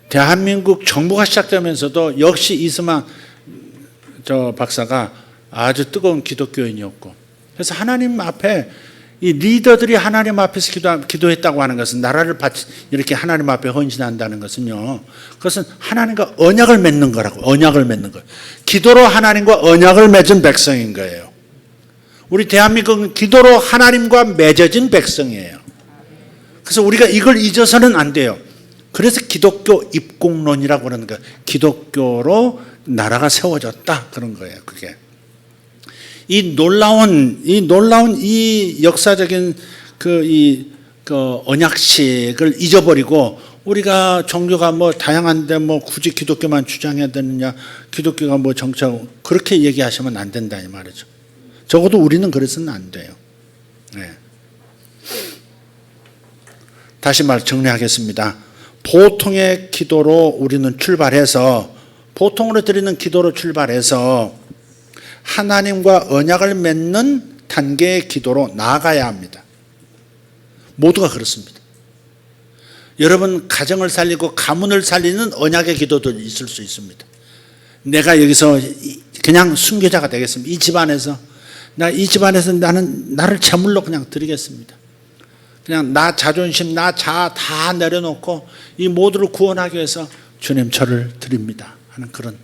대한민국 정부가 시작되면서도 역시 이스만 박사가 아주 뜨거운 기독교인이었고, 그래서 하나님 앞에 이 리더들이 하나님 앞에서 기도했다고 하는 것은, 나라를 이렇게 하나님 앞에 헌신한다는 것은요, 그것은 하나님과 언약을 맺는 거라고. 언약을 맺는 거예요. 기도로 하나님과 언약을 맺은 백성인 거예요. 우리 대한민국은 기도로 하나님과 맺어진 백성이에요. 그래서 우리가 이걸 잊어서는 안 돼요. 그래서 기독교 입국론이라고 그러는 거예요. 기독교로 나라가 세워졌다, 그런 거예요. 그게 이 놀라운 이 역사적인 그 언약식을 잊어버리고, 우리가 종교가 뭐 다양한데 뭐 굳이 기독교만 주장해야 되느냐, 기독교가 뭐 정치하고, 그렇게 얘기하시면 안 된다 이 말이죠. 적어도 우리는 그래서는 안 돼요. 네. 다시 말 정리하겠습니다. 보통의 기도로 우리는 출발해서, 보통으로 드리는 기도로 출발해서 하나님과 언약을 맺는 단계의 기도로 나아가야 합니다. 모두가 그렇습니다. 여러분 가정을 살리고 가문을 살리는 언약의 기도도 있을 수 있습니다. 내가 여기서 그냥 순교자가 되겠습니다. 이 집안에서 나는 나를 제물로 그냥 드리겠습니다. 그냥 나 자존심, 나 자아 다 내려놓고 이 모두를 구원하기 위해서 주님 저를 드립니다 하는 그런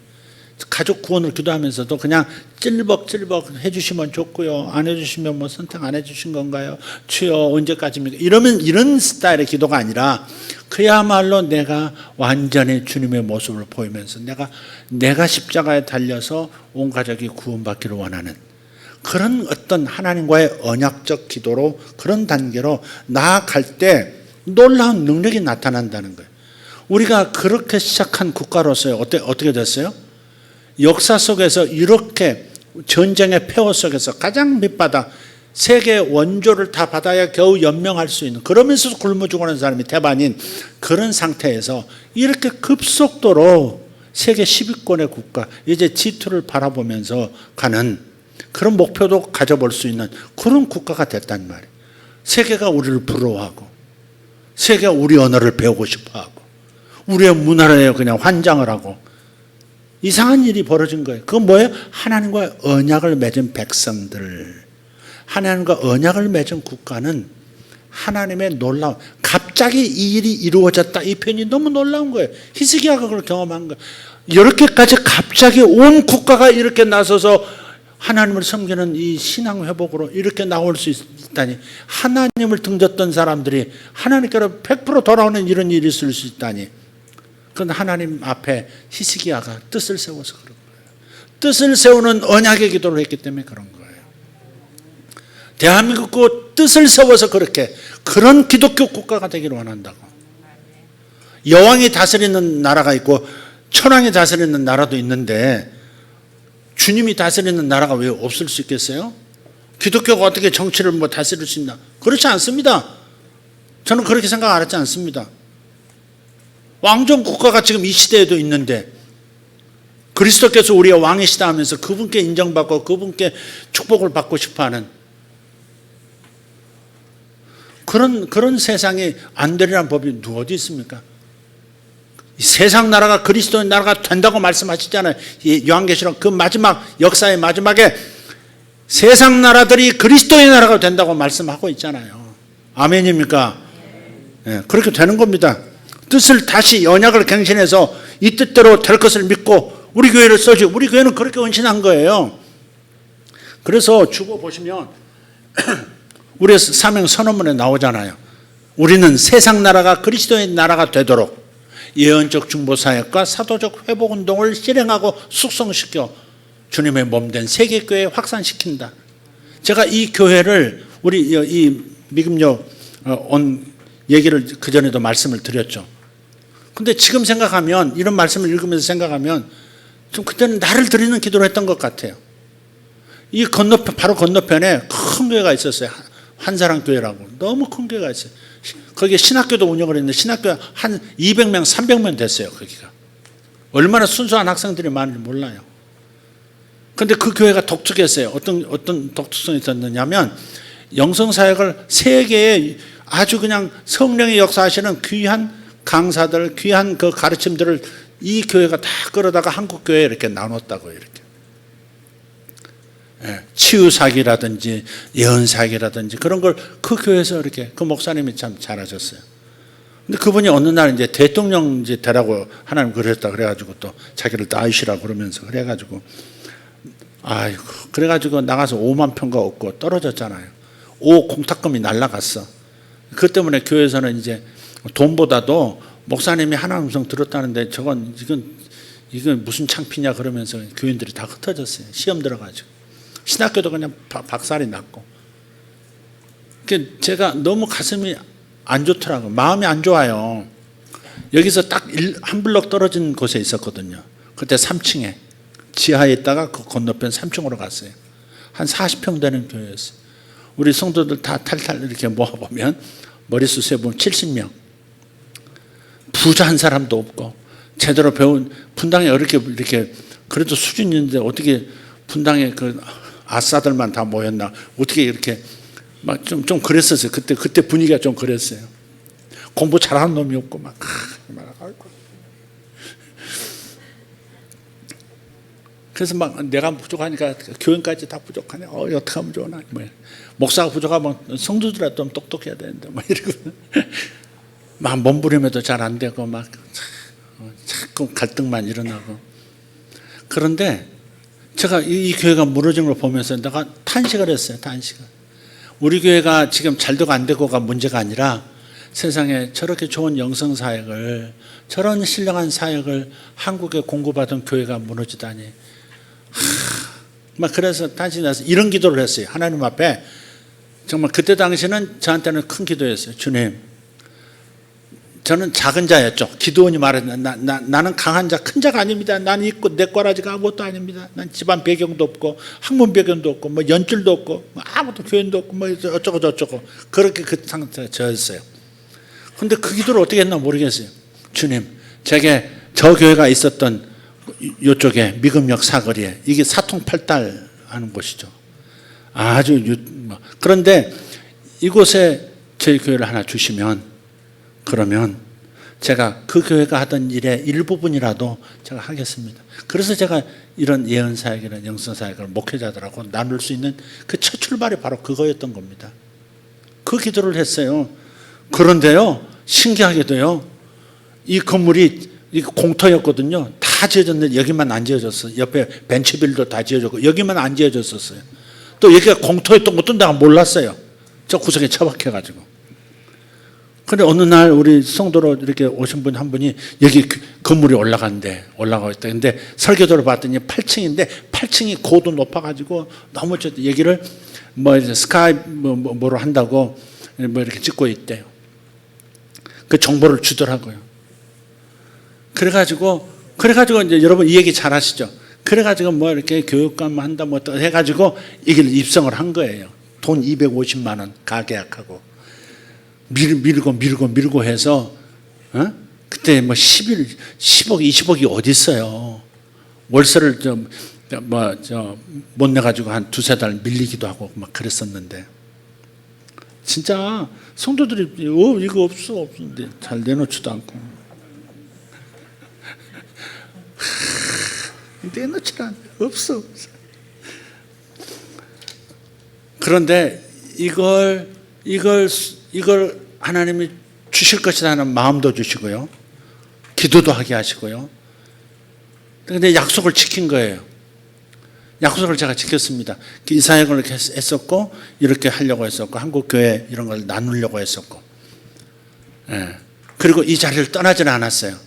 가족 구원을 기도하면서도 그냥 찔벅찔벅 해주시면 좋고요, 안 해주시면 뭐 선택 안 해주신 건가요? 주여 언제까지입니까? 이런 스타일의 기도가 아니라, 그야말로 내가 완전히 주님의 모습을 보이면서 내가 십자가에 달려서 온 가족이 구원받기를 원하는 그런 어떤 하나님과의 언약적 기도로, 그런 단계로 나아갈 때 놀라운 능력이 나타난다는 거예요. 우리가 그렇게 시작한 국가로서요, 어떻게 됐어요? 역사 속에서 이렇게 전쟁의 폐허 속에서 가장 밑바닥, 세계 원조를 다 받아야 겨우 연명할 수 있는, 그러면서도 굶어 죽어가는 사람이 대반인 그런 상태에서 이렇게 급속도로 세계 10위권의 국가, 이제 G2를 바라보면서 가는 그런 목표도 가져볼 수 있는 그런 국가가 됐단 말이에요. 세계가 우리를 부러워하고, 세계가 우리 언어를 배우고 싶어하고, 우리의 문화를 그냥 환장을 하고, 이상한 일이 벌어진 거예요. 그건 뭐예요? 하나님과 언약을 맺은 백성들, 하나님과 언약을 맺은 국가는 하나님의 놀라운, 갑자기 이 일이 이루어졌다, 이 표현이 너무 놀라운 거예요. 히스기야가 그걸 경험한 거예요. 이렇게까지 갑자기 온 국가가 이렇게 나서서 하나님을 섬기는 이 신앙 회복으로 이렇게 나올 수 있다니, 하나님을 등졌던 사람들이 하나님께로 100% 돌아오는 이런 일이 있을 수 있다니, 그건 하나님 앞에 히스기야가 뜻을 세워서 그런 거예요. 뜻을 세우는 언약의 기도를 했기 때문에 그런 거예요. 대한민국도 뜻을 세워서 그런 기독교 국가가 되기를 원한다고. 여왕이 다스리는 나라가 있고 천왕이 다스리는 나라도 있는데, 주님이 다스리는 나라가 왜 없을 수 있겠어요? 기독교가 어떻게 정치를 뭐 다스릴 수 있나? 그렇지 않습니다. 저는 그렇게 생각 안 하지 않습니다. 왕정 국가가 지금 이 시대에도 있는데, 그리스도께서 우리의 왕이시다 하면서 그분께 인정받고 그분께 축복을 받고 싶어하는 그런 세상이 안 되리라는 법이 어디 있습니까? 이 세상 나라가 그리스도의 나라가 된다고 말씀하시잖아요. 요한계시록 그 마지막, 역사의 마지막에 세상 나라들이 그리스도의 나라가 된다고 말씀하고 있잖아요. 아멘입니까? 네, 그렇게 되는 겁니다. 뜻을 다시 언약을 갱신해서 이 뜻대로 될 것을 믿고 우리 교회를 써주고, 우리 교회는 그렇게 헌신한 거예요. 그래서 주보 보시면 우리의 사명 선언문에 나오잖아요. 우리는 세상 나라가 그리스도의 나라가 되도록 예언적 중보사역과 사도적 회복운동을 실행하고 숙성시켜 주님의 몸된 세계교회에 확산시킨다. 제가 이 교회를 우리 이 미금요 온 얘기를 그전에도 말씀을 드렸죠. 근데 지금 생각하면, 이런 말씀을 읽으면서 생각하면 좀 그때는 나를 드리는 기도를 했던 것 같아요. 이 건너편, 바로 건너편에 큰 교회가 있었어요. 한사랑 교회라고. 너무 큰 교회가 있어요. 거기에 신학교도 운영을 했는데 신학교 한 200명, 300명 됐어요. 거기가. 얼마나 순수한 학생들이 많은지 몰라요. 근데 그 교회가 독특했어요. 어떤 독특성이 있었느냐면 영성사역을 세계에 아주 그냥 성령의 역사하시는 귀한 강사들, 귀한 그 가르침들을 이 교회가 다 끌어다가 한국 교회에 이렇게 나눴다고요. 이렇게. 치유사기라든지 예언사기라든지 그런 걸 그 교회에서 이렇게 그 목사님이 참 잘하셨어요. 근데 그분이 어느 날 이제 대통령 이제 되라고 하나님 그랬다 그래가지고 또 자기를 낳으시라고 그러면서 그래가지고 아이고 그래가지고 나가서 5만 평가 얻고 떨어졌잖아요. 5 공탁금이 날라갔어. 그것 때문에 교회에서는 이제 돈보다도 목사님이 하나님 음성 들었다는데 이건 무슨 창피냐 그러면서 교인들이 다 흩어졌어요. 시험 들어가지고. 신학교도 그냥 박살이 났고. 제가 너무 가슴이 안 좋더라고요. 마음이 안 좋아요. 여기서 딱 한 블럭 떨어진 곳에 있었거든요. 그때 3층에 지하에 있다가 그 건너편 3층으로 갔어요. 한 40평 되는 교회였어요. 우리 성도들 다 탈탈 이렇게 모아보면 머릿수에 보면 70명. 부자 한 사람도 없고 제대로 배운 분당에 이렇게 그래도 수준 있는데 어떻게 분당에 그 아싸들만 다 모였나 어떻게 이렇게 막 좀 그랬었어요. 그때 분위기가 좀 그랬어요. 공부 잘하는 놈이 없고 막 그래서 막 내가 부족하니까 교인까지 다 부족하네. 어떻게 하면 좋나? 목사가 부족하면 성도들이라도 좀 똑똑해야 되는데 막 이러고 막 몸부림에도 잘 안 되고 막 자꾸 갈등만 일어나고. 그런데 제가 이 교회가 무너진 걸 보면서 내가 탄식을 했어요. 탄식을. 우리 교회가 지금 잘 되고 안 되고가 문제가 아니라 세상에 저렇게 좋은 영성사역을, 저런 신령한 사역을 한국에 공급하던 교회가 무너지다니. 막 그래서 탄식이 나서 이런 기도를 했어요. 하나님 앞에. 정말 그때 당시는 저한테는 큰 기도였어요. 주님, 저는 작은 자였죠. 기도원이 말했는데 나는 강한 자, 큰 자가 아닙니다. 나는 있고 내 꼬라지가 아무것도 아닙니다. 난 집안 배경도 없고 학문 배경도 없고 뭐 연줄도 없고 뭐 아무것도 교인도 없고 뭐 어쩌고 저쩌고 그렇게 그 상태가 저였어요. 그런데 그 기도를 어떻게 했나 모르겠어요. 주님, 제게 저 교회가 있었던 이쪽에 미금역 사거리에 이게 사통팔달 하는 곳이죠. 아주 그런데 이곳에 저희 교회를 하나 주시면 그러면 제가 그 교회가 하던 일의 일부분이라도 제가 하겠습니다. 그래서 제가 이런 예언사역이나 영성사역을 목회자들하고 나눌 수 있는 그 첫 출발이 바로 그거였던 겁니다. 그 기도를 했어요. 그런데요, 신기하게도요, 이 건물이 공터였거든요. 다 지어졌는데 여기만 안 지어졌어요. 옆에 벤치빌도 다 지어졌고 여기만 안 지어졌었어요. 또 여기가 공터였던 것도 내가 몰랐어요. 저 구석에 처박혀가지고. 근데 어느 날 우리 성도로 이렇게 오신 분 한 분이 여기 건물이 올라가고 있다. 근데 설교도를 봤더니 8층인데 8층이 고도 높아가지고 너무 저 얘기를 뭐 스카이 뭐로 한다고 뭐 이렇게 찍고 있대요. 그 정보를 주더라고요. 그래가지고 이제 여러분 이 얘기 잘 아시죠? 그래가지고 뭐 이렇게 교육감 한다 뭐 해가지고 이걸 입성을 한 거예요. 돈 250만 원 가계약하고. 밀고 해서 그때 뭐 10억, 20억이 어디 있어요. 월세를 못 내가지고 한 두세 달 밀리기도 하고 막 그랬었는데 진짜 성도들이 이거 없는데 잘 내놓지도 않고 내놓지도 않고 없어. 그런데 이걸 하나님이 주실 것이다 하는 마음도 주시고요. 기도도 하게 하시고요. 그런데 약속을 지킨 거예요. 약속을 제가 지켰습니다. 이 사역을 이렇게 했었고 이렇게 하려고 했었고 한국교회 이런 걸 나누려고 했었고 그리고 이 자리를 떠나지는 않았어요.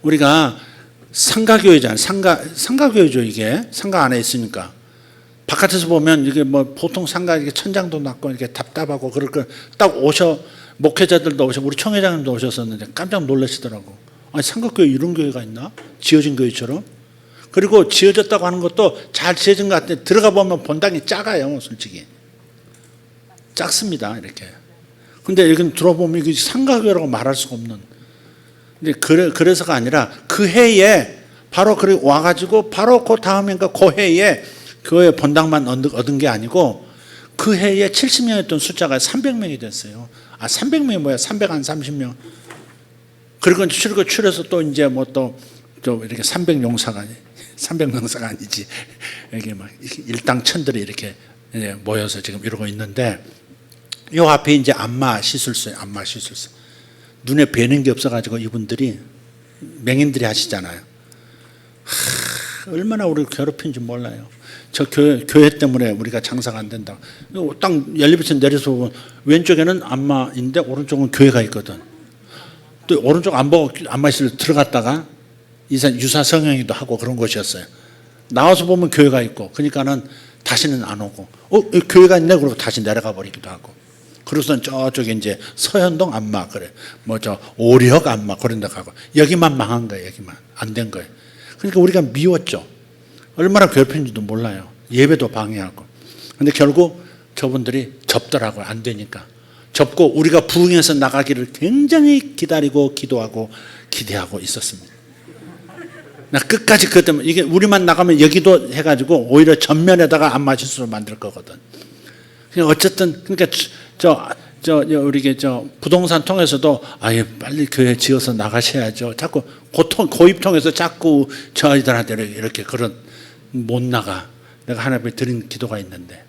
우리가 상가교회잖아요. 상가교회죠, 이게. 상가 안에 있으니까. 바깥에서 보면 이게 뭐 보통 상가 이게 천장도 낮고 이렇게 답답하고 그럴 거딱 목회자들도 우리 총회장님도 오셨었는데 깜짝 놀라시더라고. 아니, 상가교회 이런 교회가 있나? 지어진 교회처럼. 그리고 지어졌다고 하는 것도 잘 지어진 것 같은데 들어가 보면 본당이 작아요, 솔직히. 작습니다, 이렇게. 근데 여기는 들어보면 이게 상가교회라고 말할 수가 없는. 근데 그래서가 아니라 그 해에 바로 그래 와가지고 바로 그 다음인가 그 해에 교회 본당만 얻은 게 아니고 그 해에 70명이었던 숫자가 300명이 됐어요. 300명이 뭐야? 330명. 그리고 줄여서 또 이제 뭐 또 이렇게 300용사가 아니지. 이게 막 일당천들이 이렇게 모여서 지금 이러고 있는데 요 앞에 이제 안마 시술소예요. 안마 시술소. 눈에 뵈는 게 없어가지고 이분들이 맹인들이 하시잖아요. 얼마나 우리를 괴롭힌지 몰라요. 저 교회 때문에 우리가 장사가 안 된다. 딱 엘리베이터 내려서 보면 왼쪽에는 안마인데 오른쪽은 교회가 있거든. 또 오른쪽 안마실 들어갔다가 유사 성형이도 하고 그런 곳이었어요. 나와서 보면 교회가 있고, 그러니까는 다시는 안 오고, 교회가 있네 그러고 다시 내려가 버리기도 하고. 그래서 저쪽에 이제 서현동 안마 그래, 뭐 저 오리역 안마 그런 데 가고 여기만 망한 거예요. 여기만 안 된 거예요. 그러니까 우리가 미웠죠. 얼마나 괴롭힌지도 몰라요. 예배도 방해하고. 근데 결국 저분들이 접더라고요. 안 되니까. 접고 우리가 부흥해서 나가기를 굉장히 기다리고 기도하고 기대하고 있었습니다. 나 끝까지 그것 때문에 이게 우리만 나가면 여기도 해가지고 오히려 전면에다가 안마 실수로 만들 거거든. 어쨌든 그러니까 우리 부동산 통해서도 아예 빨리 교회 지어서 나가셔야죠. 자꾸 고입 통해서 자꾸 저희들한테 이렇게 그런 못 나가. 내가 하나님께 드린 기도가 있는데.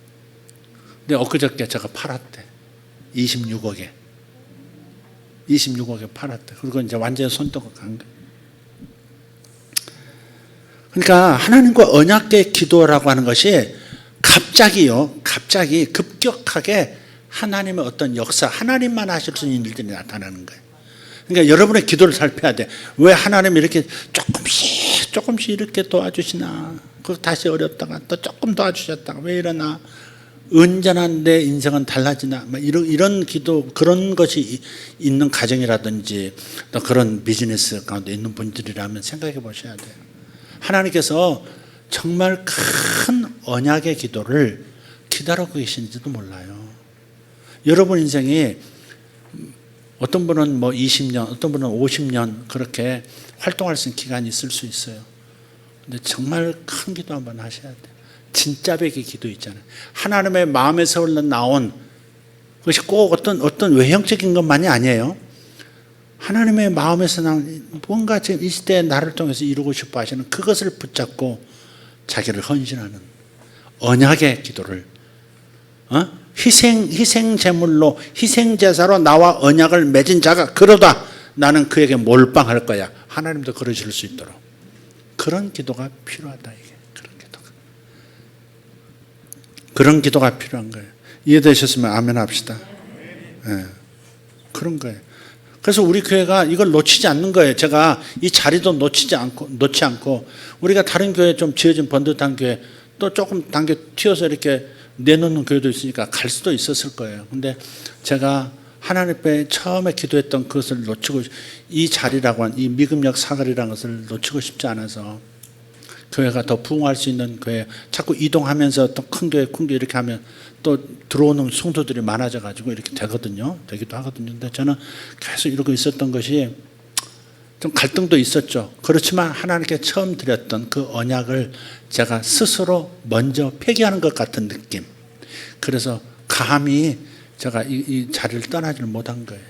근데 엊그저께 제가 팔았대. 26억에 팔았대. 그리고 이제 완전히 손도가 간 거예요. 그러니까 하나님과 언약의 기도라고 하는 것이 갑자기 급격하게 하나님의 어떤 역사, 하나님만 하실 수 있는 일들이 나타나는 거예요. 그러니까 여러분의 기도를 살펴야 돼. 왜 하나님이 이렇게 조금씩 이렇게 도와주시나? 그 다시 어렵다가 또 조금 도와주셨다가 왜 이러나? 온전한 내 인생은 달라지나? 이런 기도, 그런 것이 있는 가정이라든지 또 그런 비즈니스 가운데 있는 분들이라면 생각해 보셔야 돼요. 하나님께서 정말 큰 언약의 기도를 기다리고 계신지도 몰라요. 여러분 인생이 어떤 분은 뭐 20년, 어떤 분은 50년 그렇게 활동할 수 있는 기간이 있을 수 있어요. 근데 정말 큰 기도 한번 하셔야 돼요. 진짜백의 기도 있잖아요. 하나님의 마음에서 흘러나온 그것이 꼭 어떤 외형적인 것만이 아니에요. 하나님의 마음에서 나온 뭔가 지금 이 시대에 나를 통해서 이루고 싶어 하시는 그것을 붙잡고 자기를 헌신하는 언약의 기도를 희생 제물로 희생 제사로 나와 언약을 맺은 자가 그러다 나는 그에게 몰빵할 거야. 하나님도 그러실 수 있도록 그런 기도가 필요하다. 이게 그런 기도가 필요한 거예요. 이해되셨으면 아멘 합시다. 네. 그런 거예요. 그래서 우리 교회가 이걸 놓치지 않는 거예요. 제가 이 자리도 놓지 않고 우리가 다른 교회 좀 지어진 번듯한 교회 또 조금 당겨 튀어서 이렇게 내놓는 교회도 있으니까 갈 수도 있었을 거예요. 근데 제가 하나님 앞에 처음에 기도했던 그것을 놓치고 이 자리라고 한 이 미금역 사거리라는 것을 놓치고 싶지 않아서 교회가 더 부흥할 수 있는 교회 자꾸 이동하면서 또 큰 교회 이렇게 하면 또 들어오는 성도들이 많아져 가지고 이렇게 되기도 하거든요. 근데 저는 계속 이러고 있었던 것이 좀 갈등도 있었죠. 그렇지만 하나님께 처음 드렸던 그 언약을 제가 스스로 먼저 폐기하는 것 같은 느낌. 그래서 감히 제가 이 자리를 떠나지를 못한 거예요.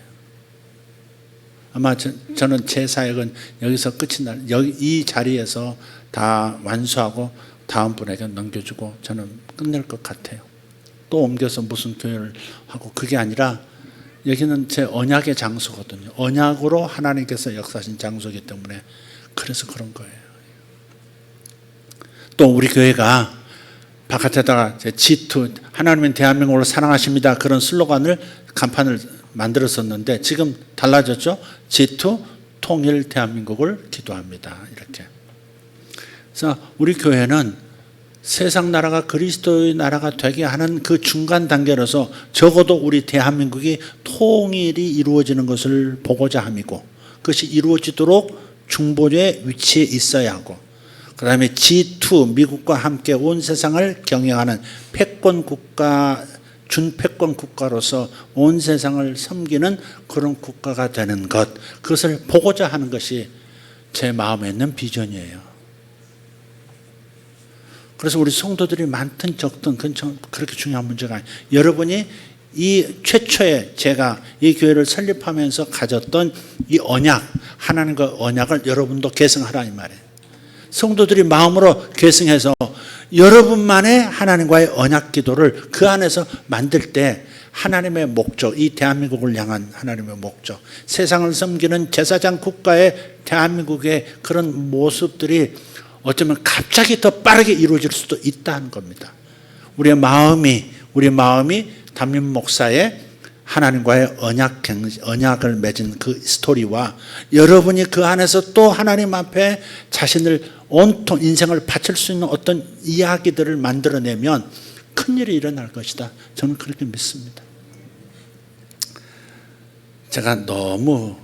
아마 저는 제 사역은 여기서 끝이 이 자리에서 다 완수하고 다음 분에게 넘겨주고 저는 끝낼 것 같아요. 또 옮겨서 무슨 교회를 하고 그게 아니라 여기는 제 언약의 장소거든요. 언약으로 하나님께서 역사하신 장소이기 때문에 그래서 그런 거예요. 또 우리 교회가 바깥에다가 G2 하나님은 대한민국을 사랑하십니다. 그런 슬로건을 간판을 만들었었는데 지금 달라졌죠. G2 통일 대한민국을 기도합니다. 이렇게. 그래서 우리 교회는 세상 나라가 그리스도의 나라가 되게 하는 그 중간 단계로서 적어도 우리 대한민국이 통일이 이루어지는 것을 보고자 함이고, 그것이 이루어지도록 중보의 위치에 있어야 하고, 그 다음에 G2 미국과 함께 온 세상을 경영하는 패권 국가, 준패권 국가로서 온 세상을 섬기는 그런 국가가 되는 것, 그것을 보고자 하는 것이 제 마음에 있는 비전이에요. 그래서 우리 성도들이 많든 적든 그건 그렇게 중요한 문제가 아니에요. 여러분이 이 최초에 제가 이 교회를 설립하면서 가졌던 이 언약, 하나님과 언약을 여러분도 계승하라 이 말이에요. 성도들이 마음으로 계승해서 여러분만의 하나님과의 언약 기도를 그 안에서 만들 때 하나님의 목적, 이 대한민국을 향한 하나님의 목적, 세상을 섬기는 제사장 국가의 대한민국의 그런 모습들이 어쩌면 갑자기 더 빠르게 이루어질 수도 있다는 겁니다. 우리의 마음이 담임 목사의 하나님과의 언약을 맺은 그 스토리와 여러분이 그 안에서 또 하나님 앞에 자신을 온통 인생을 바칠 수 있는 어떤 이야기들을 만들어내면 큰일이 일어날 것이다. 저는 그렇게 믿습니다. 제가 너무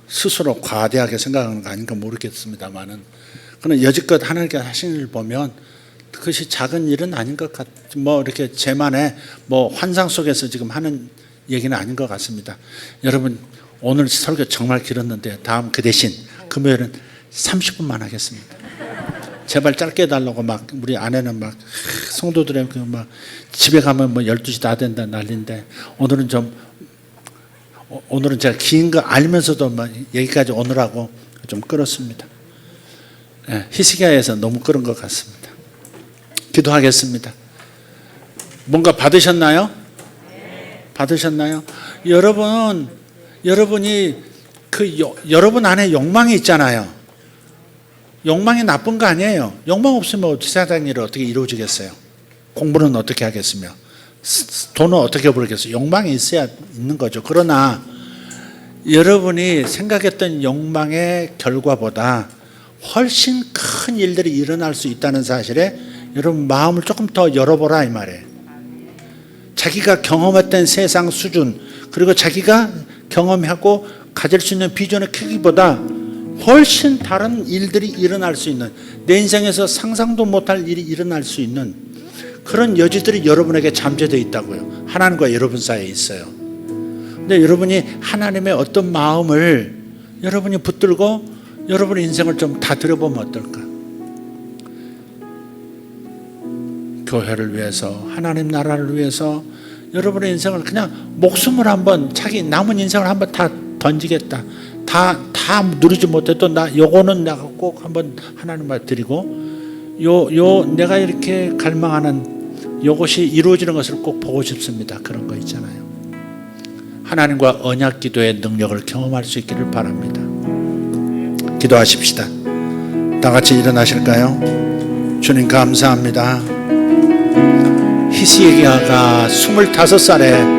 스스로 과대하게 생각하는 거 아닌가 모르겠습니다만은, 그러나 여지껏 하나님께 하신 일을 보면 그것이 작은 일은 아닌 것 같, 이렇게 제만의 환상 속에서 지금 하는 얘기는 아닌 것 같습니다. 여러분, 오늘 설교 정말 길었는데 다음 그 대신 금요일은 30분만 하겠습니다. 제발 짧게 해달라고 우리 아내는 성도들의 집에 가면 12시 다 된다 난리인데, 오늘은 제가 긴 거 알면서도 여기까지 오느라고 좀 끌었습니다. 히스기야에서 너무 끌은 것 같습니다. 기도하겠습니다. 뭔가 받으셨나요? 받으셨나요? 여러분이 여러분 안에 욕망이 있잖아요. 욕망이 나쁜 거 아니에요. 욕망 없으면 세상 일이 어떻게 이루어지겠어요? 공부는 어떻게 하겠으며, 돈은 어떻게 벌겠어요? 욕망이 있어야 있는 거죠. 그러나 여러분이 생각했던 욕망의 결과보다 훨씬 큰 일들이 일어날 수 있다는 사실에 여러분 마음을 조금 더 열어보라 이 말이에요. 자기가 경험했던 세상 수준, 그리고 자기가 경험하고 가질 수 있는 비전의 크기보다 훨씬 다른 일들이 일어날 수 있는, 내 인생에서 상상도 못할 일이 일어날 수 있는 그런 여지들이 여러분에게 잠재되어 있다고요. 하나님과 여러분 사이에 있어요. 근데 여러분이 하나님의 어떤 마음을 여러분이 붙들고 여러분의 인생을 좀 다 들여보면 어떨까? 교회를 위해서, 하나님 나라를 위해서 여러분의 인생을 그냥 목숨을 한번, 자기 남은 인생을 한번 다 던지겠다. 다 누리지 못해도 요거는 내가 꼭 한번 하나님 앞에 드리고, 내가 이렇게 갈망하는 요것이 이루어지는 것을 꼭 보고 싶습니다. 그런 거 있잖아요. 하나님과 언약 기도의 능력을 경험할 수 있기를 바랍니다. 기도하십시다. 다 같이 일어나실까요? 주님 감사합니다. 히스기야가 25살에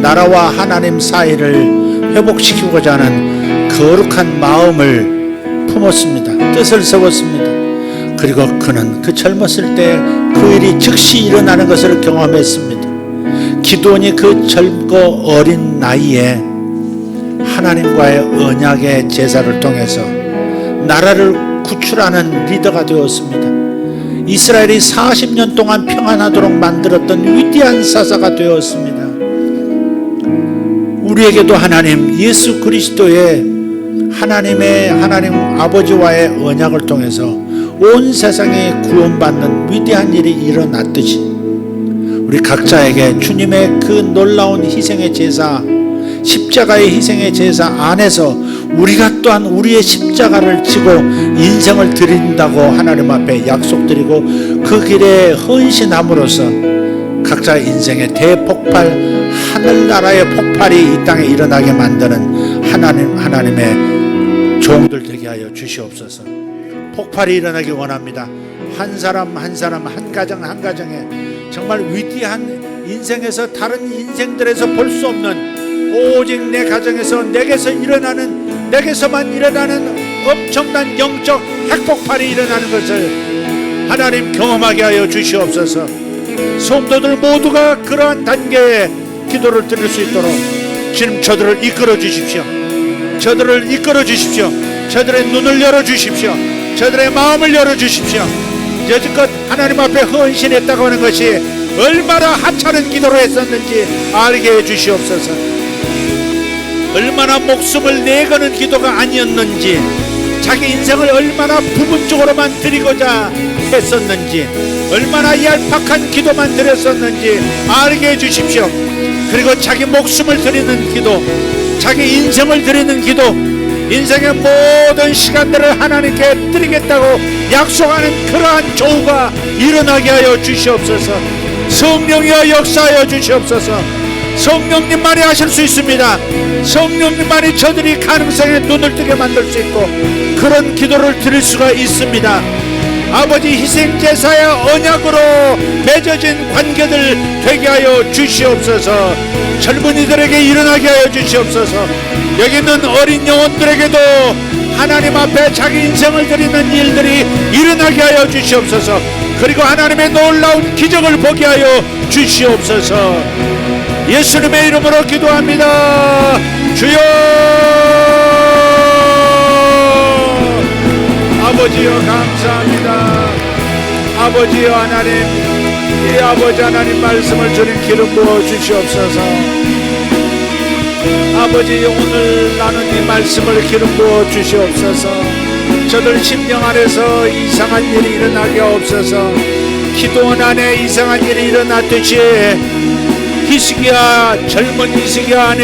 나라와 하나님 사이를 회복시키고자 하는 거룩한 마음을 품었습니다. 뜻을 세웠습니다. 그리고 그는 그 젊었을 때 그 일이 즉시 일어나는 것을 경험했습니다. 기도원이 그 젊고 어린 나이에 하나님과의 언약의 제사를 통해서 나라를 구출하는 리더가 되었습니다. 이스라엘이 40년 동안 평안하도록 만들었던 위대한 사사가 되었습니다. 우리에게도 하나님 예수 그리스도의 하나님 아버지와의 언약을 통해서 온 세상에 구원받는 위대한 일이 일어났듯이 우리 각자에게 주님의 그 놀라운 희생의 제사, 십자가의 희생의 제사 안에서 우리가 또한 우리의 십자가를 지고 인생을 드린다고 하나님 앞에 약속드리고 그 길에 헌신함으로써 각자의 인생의 대폭발, 하늘나라의 폭발이 이 땅에 일어나게 만드는 하나님의 종들 되게 하여 주시옵소서. 폭발이 일어나기 원합니다. 한 사람 한 사람, 한 가정 한 가정에 정말 위대한 인생에서 다른 인생들에서 볼 수 없는 오직 내 가정에서 내게서만 일어나는 엄청난 영적 핵폭발이 일어나는 것을 하나님 경험하게 하여 주시옵소서. 성도들 모두가 그러한 단계의 기도를 드릴 수 있도록 주님 저들을 이끌어 주십시오. 저들을 이끌어 주십시오. 저들의 눈을 열어 주십시오. 저들의 마음을 열어 주십시오. 여지껏 하나님 앞에 헌신했다고 하는 것이 얼마나 하찮은 기도를 했었는지 알게 해 주시옵소서. 얼마나 목숨을 내거는 기도가 아니었는지, 자기 인생을 얼마나 부분적으로만 드리고자 했었는지, 얼마나 얄팍한 기도만 드렸었는지 알게 해 주십시오. 그리고 자기 목숨을 드리는 기도, 자기 인생을 드리는 기도, 인생의 모든 시간들을 하나님께 드리겠다고 약속하는 그러한 조우가 일어나게 하여 주시옵소서. 성령이여 역사하여 주시옵소서. 성령님만이 하실 수 있습니다. 성령님만이 저들이 가능성에 눈을 뜨게 만들 수 있고 그런 기도를 드릴 수가 있습니다. 아버지, 희생제사의 언약으로 맺어진 관계들 되게 하여 주시옵소서. 젊은이들에게 일어나게 하여 주시옵소서. 여기 있는 어린 영혼들에게도 하나님 앞에 자기 인생을 드리는 일들이 일어나게 하여 주시옵소서. 그리고 하나님의 놀라운 기적을 보게 하여 주시옵소서. 예수님의 이름으로 기도합니다. 주여. 아버지여 감사합니다. 아버지여 하나님, 이 아버지 하나님 말씀을 주님 기름 부어 주시옵소서. 아버지, 오늘 나눈 이 말씀을 기름 부어 주시옵소서. 저들 심령 안에서 이상한 일이 일어나게 없어서, 기도원 안에 이상한 일이 일어났듯이 히스기야, 젊은 히스기야 안에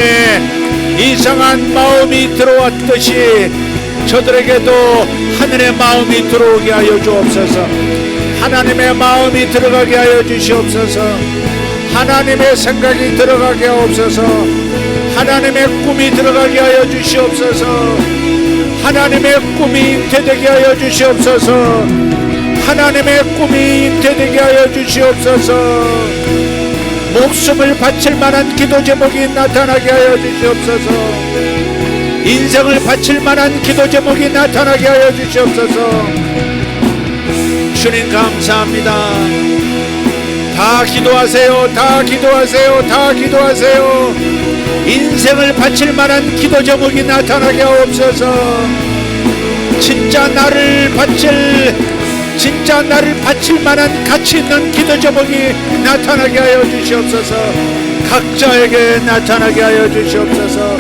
이상한 마음이 들어왔듯이 저들에게도 하늘의 마음이 들어오게 하여 주옵소서. 하나님의 마음이 들어가게 하여 주시옵소서. 하나님의 생각이 들어가게 하옵소서. 하나님의 꿈이 들어가게 하여 주시옵소서. 하나님의 꿈이 잉태되게 하여 주시옵소서. 하나님의 꿈이 잉태되게 하여 주시옵소서. 목숨을 바칠 만한 기도 제목이 나타나게 하여 주시옵소서. 인생을 바칠 만한 기도 제목이 나타나게 하여 주시옵소서. 주님 감사합니다. 다 기도하세요. 다 기도하세요. 다 기도하세요. 인생을 바칠 만한 기도 제목이 나타나게 하옵소서. 진짜 나를 바칠 만한 가치 있는 기도 제목이 나타나게 하여 주시옵소서. 각자에게 나타나게 하여 주시옵소서.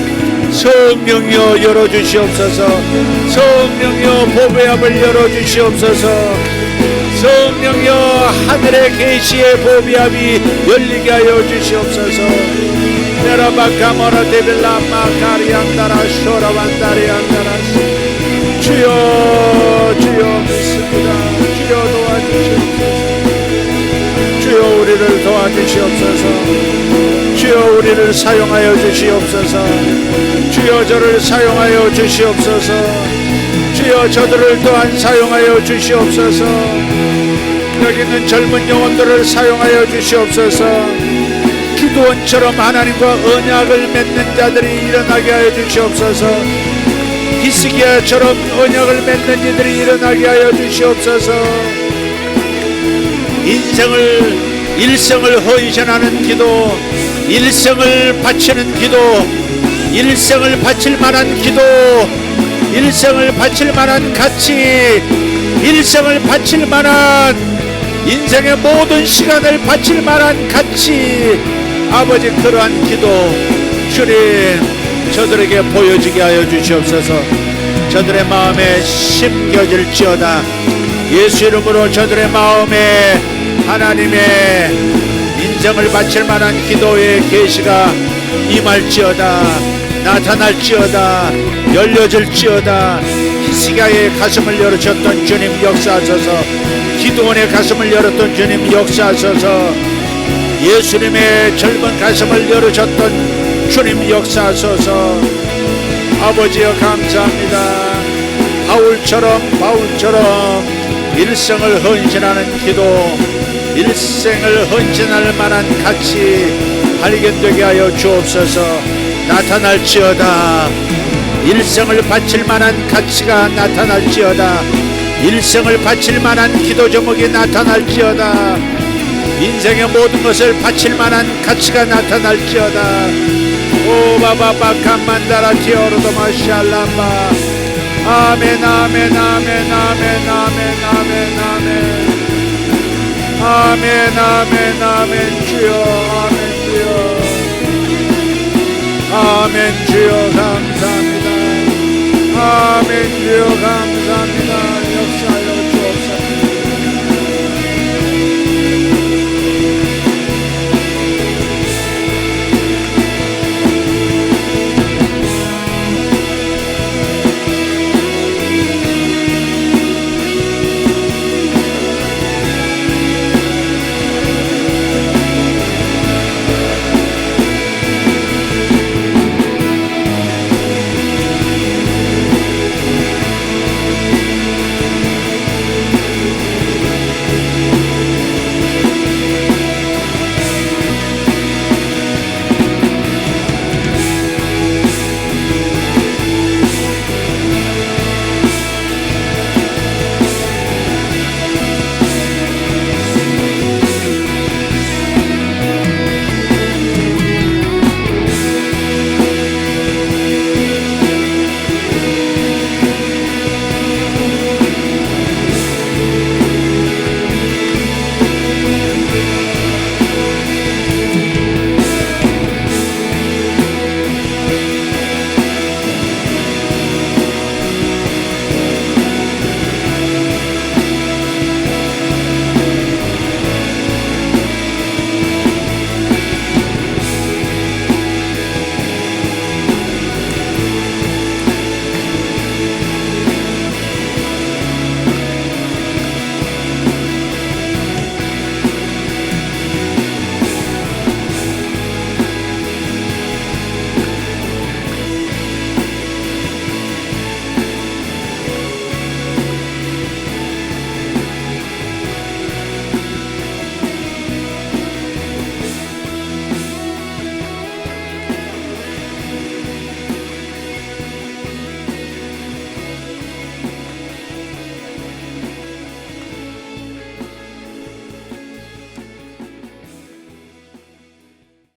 성령이여 열어주시옵소서. 성령이여 보배의 앞을 열어주시옵소서. 성령이여 하늘의 계시의 보배압이 열리게 하여 주시옵소서. 네라바카모라 데빌라마 카리안다라 쇼라반다리안다라스. 주여, 주여 믿습니다. 주여 도와주시옵소서. 주여 우리를 도와주시옵소서. 주여 우리를 사용하여 주시옵소서. 주여 저를 사용하여 주시옵소서. 주여 저들을 또한 사용하여 주시옵소서. 여기 있는 젊은 영혼들을 사용하여 주시옵소서. 기도원처럼 하나님과 언약을 맺는 자들이 일어나게 하여 주시옵소서. 히스기야처럼 언약을 맺는 이들이 일어나게 하여 주시옵소서. 일생을 헌신하는 기도, 일생을 바치는 기도, 일생을 바칠 만한 기도, 일생을 바칠 만한 가치, 일생을 바칠 만한 인생의 모든 시간을 바칠 만한 가치, 아버지 그러한 기도 주님 저들에게 보여지게 하여 주시옵소서. 저들의 마음에 심겨질지어다. 예수 이름으로 저들의 마음에 하나님의 인생을 바칠 만한 기도의 계시가 임할지어다. 나타날지어다. 열려질지어다. 히스기야의 가슴을 열으셨던 주님 역사하소서. 기도원의 가슴을 열었던 주님 역사하소서. 예수님의 젊은 가슴을 열으셨던 주님 역사하소서. 아버지여 감사합니다. 바울처럼 일생을 헌신하는 기도, 일생을 헌신할 만한 가치 발견되게 하여 주옵소서. 나타날지어다. 일생을 바칠 만한 가치가 나타날지어다. 일생을 바칠 만한 기도 제목이 나타날지어다. 인생의 모든 것을 바칠 만한 가치가 나타날지어다. 오바바바 칸만다라 티오르도마 샬람바. 아멘 아멘 아멘 아멘 아멘 아멘 아멘 아멘 아멘 아멘 주여 아멘 주여 아멘 주여 감사합니다. 아멘 주여 감사합니다.